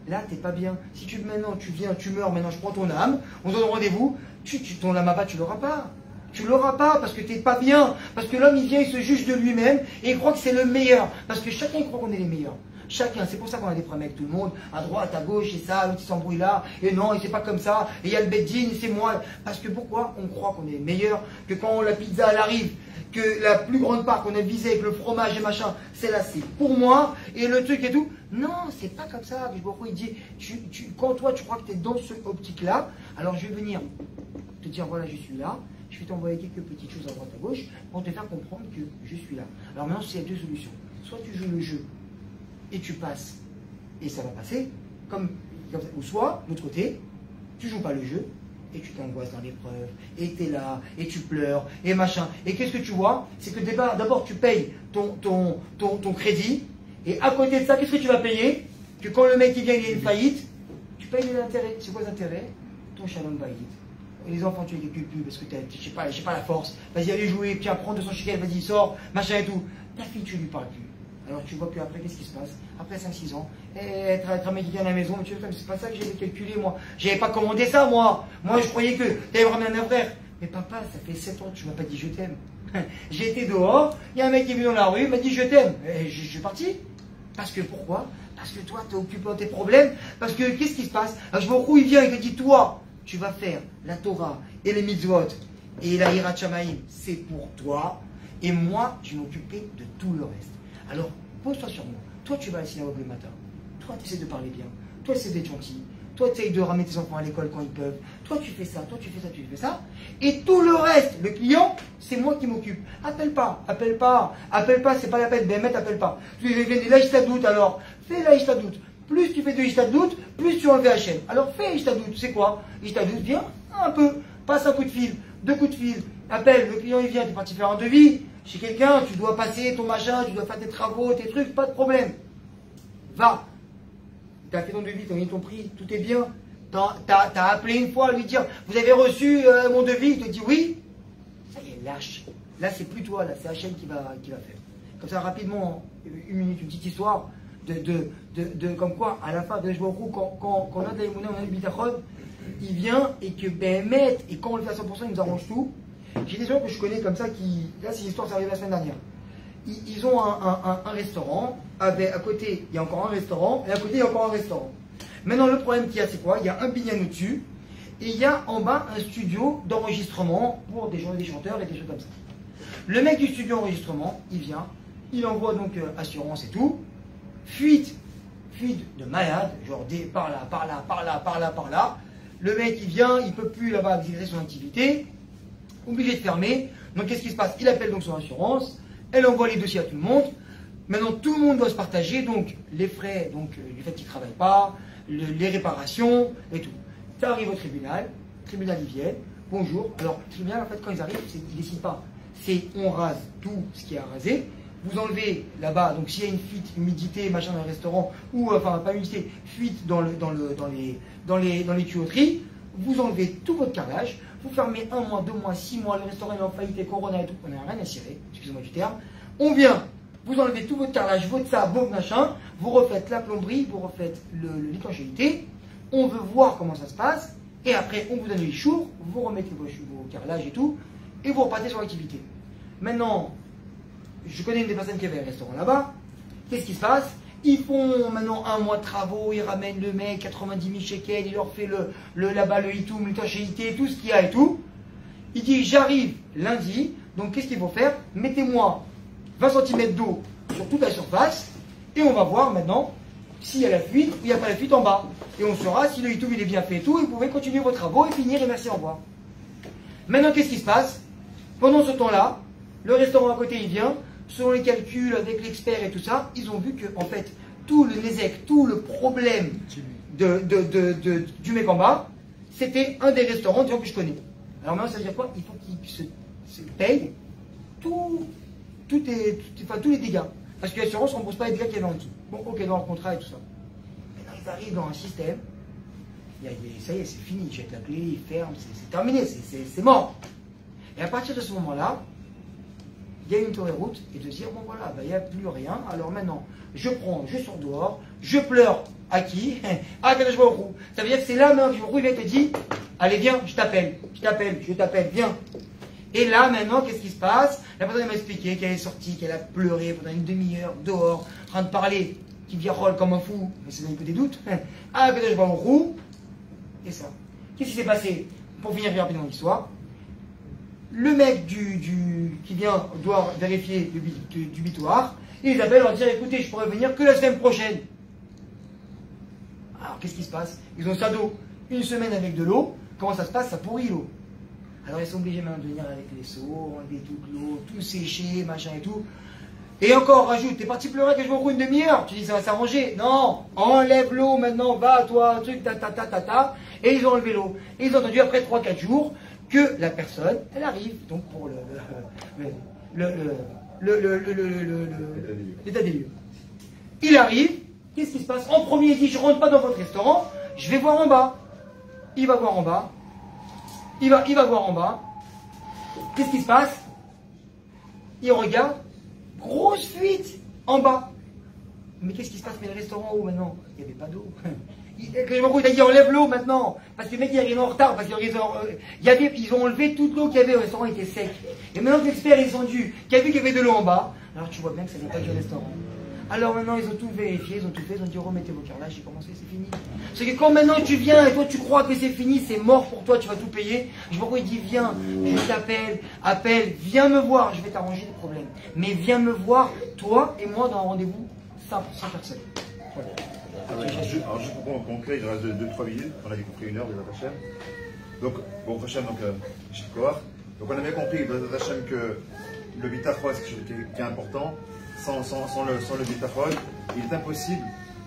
là t'es pas bien. Si maintenant tu viens, tu meurs, maintenant je prends ton âme, on donne rendez-vous, ton âme là-bas tu l'auras pas. Tu l'auras pas parce que t'es pas bien. Parce que l'homme il vient, il se juge de lui-même et il croit que c'est le meilleur. Parce que chacun il croit qu'on est les meilleurs. Chacun, c'est pour ça qu'on a des problèmes avec tout le monde, à droite, à gauche, et ça, l'autre il s'embrouille là, et non, et c'est pas comme ça, et il y a le bedding, c'est moi. Parce que pourquoi on croit qu'on est les meilleurs, que quand la pizza elle arrive, que la plus grande part qu'on a visée avec le fromage et machin, c'est là, c'est pour moi, et le truc et tout. Non, c'est pas comme ça. Il dit, quand toi tu crois que tu es dans ce optique-là, alors je vais venir te dire, voilà, je suis là, je vais t'envoyer quelques petites choses à droite à gauche pour te faire comprendre que je suis là. Alors maintenant, il y a 2 solutions. Soit tu joues le jeu et tu passes, et ça va passer, comme ça. Ou soit, de l'autre côté, tu joues pas le jeu, et tu t'angoisses dans l'épreuve, et tu es là, et tu pleures, et machin. Et qu'est-ce que tu vois? C'est que d'abord tu payes ton crédit, et à côté de ça, qu'est-ce que tu vas payer? Que quand le mec il vient, il y a une faillite, tu payes les intérêts. C'est quoi les intérêts? Ton shalom bayit. Et les enfants, tu les calcules plus parce que j'ai pas la force. Vas-y, allez jouer, tiens, prends 200 shekels, vas-y, sors, machin et tout. Ta fille, tu lui parles plus. Alors tu vois qu'après, qu'est-ce qui se passe? Après 5-6 ans, tu ramènes quelqu'un à la maison, mais tu vois, c'est pas ça que j'avais calculé, moi. J'avais pas commandé ça, moi. Moi, je croyais que tu allais me ramener un frère. Mais papa, ça fait 7 ans que tu m'as pas dit je t'aime. J'ai été dehors, il y a un mec qui est venu dans la rue, il m'a dit je t'aime. Et je suis parti. Parce que pourquoi? Parce que toi, tu es occupé dans tes problèmes. Parce que qu'est-ce qui se passe? Un jour, il vient, il te dit, toi, tu vas faire la Torah et les mitzvot et la Hirat Shamaim, c'est pour toi. Et moi, je vais m'occuper de tout le reste. Alors, pose-toi sur moi. Toi, tu vas à la synagogue le matin. Toi, tu essaies de parler bien. Toi, tu essaies d'être gentil. Toi, tu essaies de ramener tes enfants à l'école quand ils peuvent. Toi, tu fais ça. Toi, tu fais ça. Tu fais ça. Et tout le reste, le client, c'est moi qui m'occupe. Appelle pas. Appelle pas. Appelle pas. C'est pas la peine. Ben, appelle pas. Tu fais la Ishtadout alors. Fais la Ishtadout. Plus tu fais de Ishtadout, plus tu enlèves HM. Alors, fais Ishtadout. C'est quoi? Ishtadout, viens un peu. Passe un coup de fil. 2 coups de fil. Appelle. Le client, il vient. Tu es parti faire un devis. Chez quelqu'un, tu dois passer ton machin, tu dois faire tes travaux, tes trucs, pas de problème. Va. Tu as fait ton devis, tu as mis ton prix, tout est bien. T'as appelé une fois à lui dire, vous avez reçu mon devis, il te dit oui. Ça y est, lâche. Là, c'est plus toi, là, c'est Hachem qui va faire. Comme ça, rapidement, 1 minute, une petite histoire comme quoi, à la fin de Jborou, quand on a de l'Aïmouna, on a du Bitachon, il vient et que Béhémet, et quand on le fait à 100%, il nous arrange tout. J'ai des gens que je connais comme ça qui. Là, c'est l'histoire, ça arrive la semaine dernière. Ils ont un restaurant, à côté, il y a encore un restaurant, et à côté, il y a encore un restaurant. Maintenant, le problème qu'il y a, c'est quoi? Il y a un binyan au-dessus, et il y a en bas un studio d'enregistrement pour des chanteurs et des choses comme ça. Le mec du studio d'enregistrement, il vient, il envoie donc assurance et tout, fuite de malade, genre par là. Le mec, il vient, il peut plus là-bas exercer son activité. Obligé de fermer. Donc qu'est-ce qui se passe? Il appelle donc son assurance, elle envoie les dossiers à tout le monde. Maintenant tout le monde doit se partager donc les frais donc du fait qu'il ne travaille pas, les réparations et tout. Ça arrive au tribunal ils viennent, bonjour. Alors le tribunal en fait quand ils arrivent, ils ne décident pas. C'est on rase tout ce qui est à raser. Vous enlevez là-bas, donc s'il y a une fuite, humidité, machin dans le restaurant, ou enfin pas humidité, fuite dans les tuyauteries, vous enlevez tout votre carrelage. Vous fermez 1 mois, 2 mois, 6 mois, le restaurant est en faillite, et Corona et tout, on n'a rien à cirer, excusez-moi du terme. On vient, vous enlevez tout votre carrelage, votre sable, votre machin, vous refaites la plomberie, vous refaites l'étanchéité, on veut voir comment ça se passe, et après on vous donne les choux, vous remettez vos carrelages et tout, et vous repartez sur l'activité. Maintenant, je connais une des personnes qui avait un restaurant là-bas, qu'est-ce qui se passe? Ils font maintenant 1 mois de travaux, ils ramènent le mec, 90 000 shekels, il leur fait là-bas le hitoum, l'étanchéité, tout ce qu'il y a et tout. Il dit j'arrive lundi, donc qu'est-ce qu'il faut faire? Mettez-moi 20 cm d'eau sur toute la surface et on va voir maintenant s'il y a la fuite ou il n'y a pas la fuite en bas. Et on saura si le YouTube il est bien fait et tout, et vous pouvez continuer vos travaux et finir et merci, au revoir. Maintenant, qu'est-ce qui se passe? Pendant ce temps-là, le restaurant à côté il vient, selon les calculs avec l'expert et tout ça, ils ont vu que en fait tout le nések, tout le problème du mec en bas, c'était un des restaurants de gens que je connais. Alors maintenant, ça veut dire quoi? Il faut qu'il se paye tous les dégâts. Parce que l'assurance ne rembourse pas les dégâts qu'il y avait en dessous. Bon, ok, dans leur contrat et tout ça. Maintenant, ils arrivent dans un système, ça y est, c'est fini, ils jettent la clé, ils ferment, c'est terminé, c'est mort. Et à partir de ce moment-là, il y a une tour de route et de dire, bon voilà, il n'y a plus rien, alors maintenant, je sors dehors, je pleure à qui? À Kadosh Baruch Hu. Ça veut dire que c'est là maintenant que Baruch Hu, il vient te dire, allez viens, je t'appelle, viens. Et là maintenant, qu'est-ce qui se passe? La personne m'a expliqué qu'elle est sortie, qu'elle a pleuré pendant une demi-heure dehors, en train de parler, qui virole comme un fou, mais c'est un peu des doutes, à Kadosh Baruch Hu. Et ça. Qu'est-ce qui s'est passé? Pour finir rapidement l'histoire, le mec qui vient doit vérifier du bitoire, il les appelle en disant écoutez, je pourrais venir que la semaine prochaine. Alors qu'est-ce qui se passe? Ils ont ça d'eau, une semaine avec de l'eau, comment ça se passe? Ça pourrit l'eau. Alors ils sont obligés maintenant de venir avec les seaux, enlever toute l'eau, tout sécher, machin et tout. Et encore, rajoute, t'es parti pleurer que je me roule une demi-heure, tu dis ça va s'arranger. Non, enlève l'eau maintenant, va toi, truc, ta. Et ils ont enlevé l'eau. Et ils ont entendu après 3-4 jours que la personne, elle arrive, donc pour l'état des lieux. Il arrive, qu'est-ce qui se passe? En premier, il dit, je rentre pas dans votre restaurant, je vais voir en bas. Il va voir en bas. Il va voir en bas. Qu'est-ce qui se passe? Il regarde, grosse fuite en bas. Mais qu'est-ce qui se passe? Mais le restaurant où maintenant? Il n'y avait pas d'eau. Il a dit enlève l'eau maintenant. Parce que le mec il arrive en retard. Parce qu'ils ont enlevé toute l'eau qu'il y avait au restaurant, était sec. Et maintenant que l'expert est descendu, qui a vu qu'il y avait de l'eau en bas, alors tu vois bien que ça n'est pas du restaurant. Alors maintenant ils ont tout vérifié, ils ont tout fait, ils ont dit remettez vos carrelages, j'ai commencé, c'est fini. C'est que quand maintenant tu viens et toi tu crois que c'est fini, c'est mort pour toi, tu vas tout payer. Je vois quoi il dit viens, je t'appelle, viens me voir, je vais t'arranger les problèmes. Mais viens me voir, toi et moi dans un rendez-vous 100% personne. Voilà. Alors juste pour conclure, il reste 2-3 minutes, on a compris 1 heure de Hachem. Donc, bon, Hachem, donc, Shikor. Donc on a bien compris de Hachem que le bitachon c'est quelque chose qui est important. Sans le bitachon, il est impossible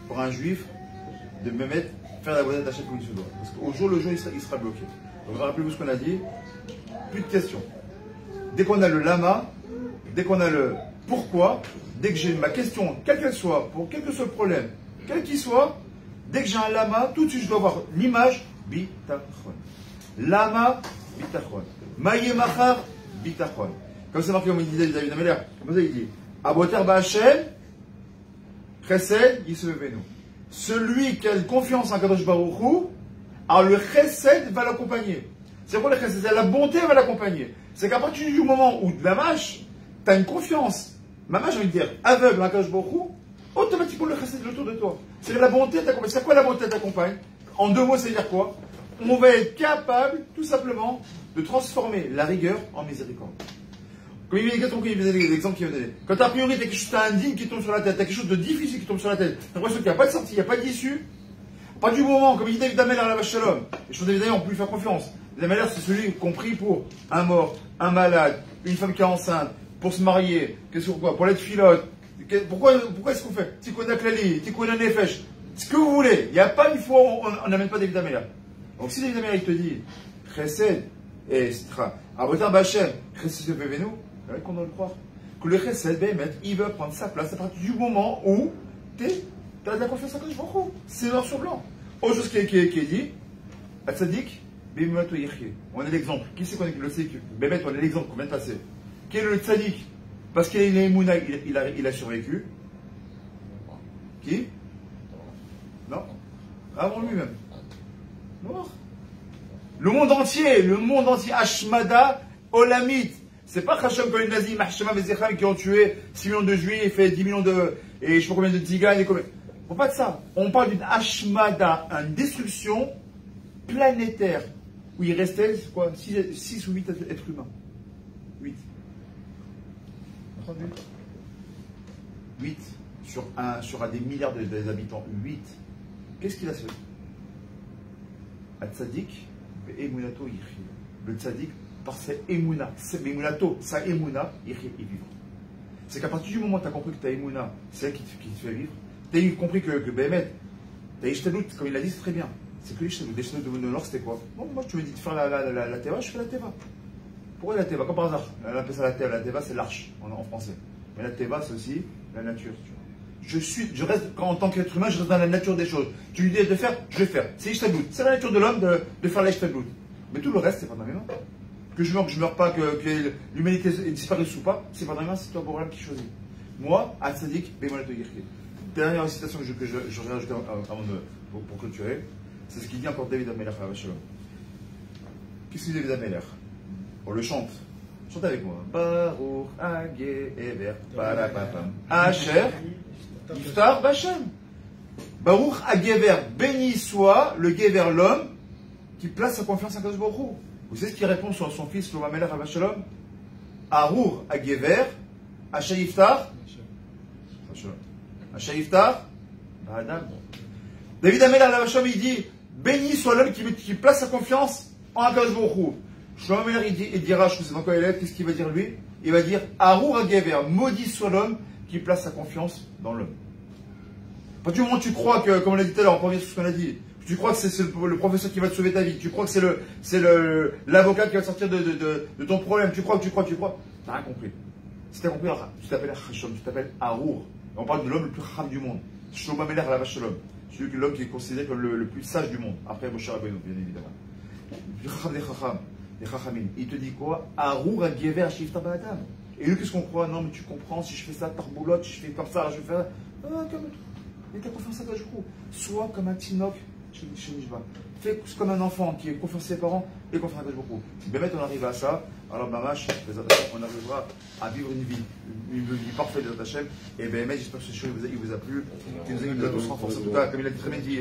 pour un juif de me faire la voisine d'Hachem comme il se doit. Parce qu'au jour le jour, il sera bloqué. Donc rappelez-vous ce qu'on a dit, plus de questions. Dès qu'on a le lama, dès qu'on a le pourquoi, dès que j'ai ma question, quelle qu'elle soit, pour quel que soit le problème, quel qu'il soit, dès que j'ai un lama, tout de suite je dois avoir l'image bitachon. Lama, bitachon. Mayemachar, bitachon. Comme c'est marqué, comme il disait David Ameller, comme ça il dit Aboter Ba'Hachem, Chesed, Yisvevenu. Celui qui a une confiance en Kadosh Baruch Hu, alors le Chesed va l'accompagner. C'est quoi le Chesed? La bonté va l'accompagner. C'est qu'à partir du moment où la mâche, tu as une confiance, ma mâche, j'ai envie de dire, aveugle en Kadosh Baruch Hu, automatiquement le Chesed est autour de toi. C'est la bonté t'accompagne. C'est quoi la bonté t'accompagne? En 2 mots, c'est dire quoi? On va être capable, tout simplement, de transformer la rigueur en miséricorde. Comme il y a l'exemple qu'il vient de donner. Quand a priori, tu as quelque chose d'indigne qui tombe sur la tête, tu as quelque chose de difficile qui tombe sur la tête, tu as l'impression qu'il n'y a pas de sortie, il n'y a pas d'issue. Pas du moment, comme il dit David Ameller à la vache Shalom, les choses d'ailleurs, on peut lui faire confiance. David Ameller, c'est celui compris pour un mort, un malade, une femme qui est enceinte, pour se marier, qu'est-ce que quoi, pour l'être filote. Pourquoi est-ce qu'on fait? Tikkun HaKlali, Tikkun HaNefesh, ce que vous voulez. Il n'y a pas une fois où on n'amène pas David Ameller. Donc si David Ameller il te dit, Chesed, et Stra, Abotar Ba'Hachem, Chesed Vevenu, qu'on doit le croire. Que le Chesed, il veut prendre sa place à partir du moment où tu as de la confiance en Kadosh Baruch Hu. C'est noir sur blanc. Autre chose qui est dit, Tzadik, on a l'exemple. Qui c'est qu'on est le Tzadik? On a l'exemple qu'on vient de passer. Qui est le Tzadik? Parce qu'il a une émouna, il a survécu. Qui? Non? Avant lui-même. Mort. Le monde entier, Hashmada, Olamit. C'est pas Hachem comme les nazis, Mahshama Vezecham qui ont tué 6 millions de juifs et 10 millions de. Et je sais pas combien de tziganes et combien. On parle pas de ça. On parle d'une Hashmada, une destruction planétaire, où il restait quoi, 6 ou 8 êtres humains. 8. Entendu? 8 sur des milliards d'habitants. 8. Qu'est-ce qu'il a fait? Al-Tzadik, Emunato Yichil. Le Tzadik, par sa Emuna, Emunato, sa Emuna, Yichil, il vivra. C'est qu'à partir du moment où tu as compris que ta Emuna, c'est elle qui te fait vivre, tu as compris que Béhémet, tu as Ishtadlout, comme il l'a dit, c'est très bien. C'est que l'Ishtadlout, l'Ishtadlout de l'or, c'était quoi? Bon, moi, tu me dis de faire la Teva, je fais la Teva. Pourquoi la Teva? Comme par hasard, on appelle ça la Teva. La Teva, c'est l'arche en français. Mais la Teva, c'est aussi la nature. Tu vois. Je reste, en tant qu'être humain, je reste dans la nature des choses. Tu lui dis de faire, je vais faire. C'est Ishtadlout. C'est la nature de l'homme de faire la Ishtadlout. Mais tout le reste, c'est pas dans mes mains. Que je meurs pas, que l'humanité disparaisse ou pas, c'est pas dans mes mains, c'est toi, Boréal, qui choisit. Moi, Al-Tzadik, Bemonato Yirkid. Dernière citation que je vais rajouter pour clôturer, c'est ce qu'il dit encore David Amelech à Shalom. Qu'est-ce qu'il dit David Amelech? On le chante. Chante avec moi. Baruch Hagé Ever Parapapam Asher Yiftar Bachem. Baruch Hagever, béni soit le Gever, l'homme qui place sa confiance en Kadosh Baruch Hu. Vous savez ce qu'il répond sur son fils, Shlomo Amelech à Shalom? Arur Hagever, Asher Yiftar. Asher Yiftar. Adam. David Amelech à Shalom, il dit béni soit l'homme qui place sa confiance en Kadosh Baruch Hu. Shlomo Amelech il dira, je sais pas quoi il est, qu'est-ce qu'il va dire lui? Il va dire Arur Hagever, maudit soit l'homme qui place sa confiance dans l'homme. À partir du moment où tu crois que, comme on l'a dit tout à l'heure, on revient sur ce qu'on a dit, tu crois que c'est le professeur qui va te sauver ta vie, tu crois que c'est l'avocat qui va te sortir de ton problème, tu crois, t'as rien compris. Si t'as compris, tu t'appelles Hachom, tu t'appelles Arur. On parle de l'homme le plus chacham du monde. Shlomo Amelech la vache Shalom. Celui que l'homme qui est considéré comme le plus sage du monde. Après Moshe Rabbeinu, bien évidemment. Le plus chacham des chachamim. Il te dit quoi? Arur Hagever Asher Yiftar Ba'adam. Et nous, qu'est-ce qu'on croit? Non, mais tu comprends, si je fais ça, tarboulotte, si je fais comme ça, je vais faire. Mais t'as confiance à Kadosh Baruch Hu. Sois comme un tinoc chez Nishba. Fais comme un enfant qui est confiant à ses parents et confiant à Kadosh Baruch Hu. Si bien on arrive à ça, alors Mamash, on arrivera à vivre une vie parfaite de Hashem. Et bien j'espère que ce show il vous a plu, qu'il nous a mis de tous renforcer. En tout cas, comme il a très bien dit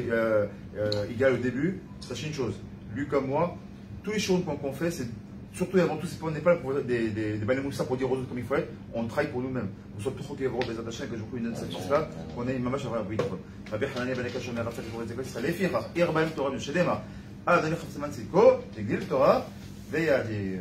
Igal au début, sachez une chose, lui comme moi, tous les choses qu'on fait, c'est surtout et avant tout, on n'est pas là pour des balemoussa pour dire aux autres comme il faut être, on travaille pour nous-mêmes. Vous sommes trop gros, des attachés, que je vous donne cette chance-là, qu'on ait une mamache à voir oui. Rabbi Hanani ben Ekashon et Raphaël pour les écoles, ça les firach, Irbaim Torah du Shedema, à la dernière Khafseman Siko, Tegil Torah, Veyadi.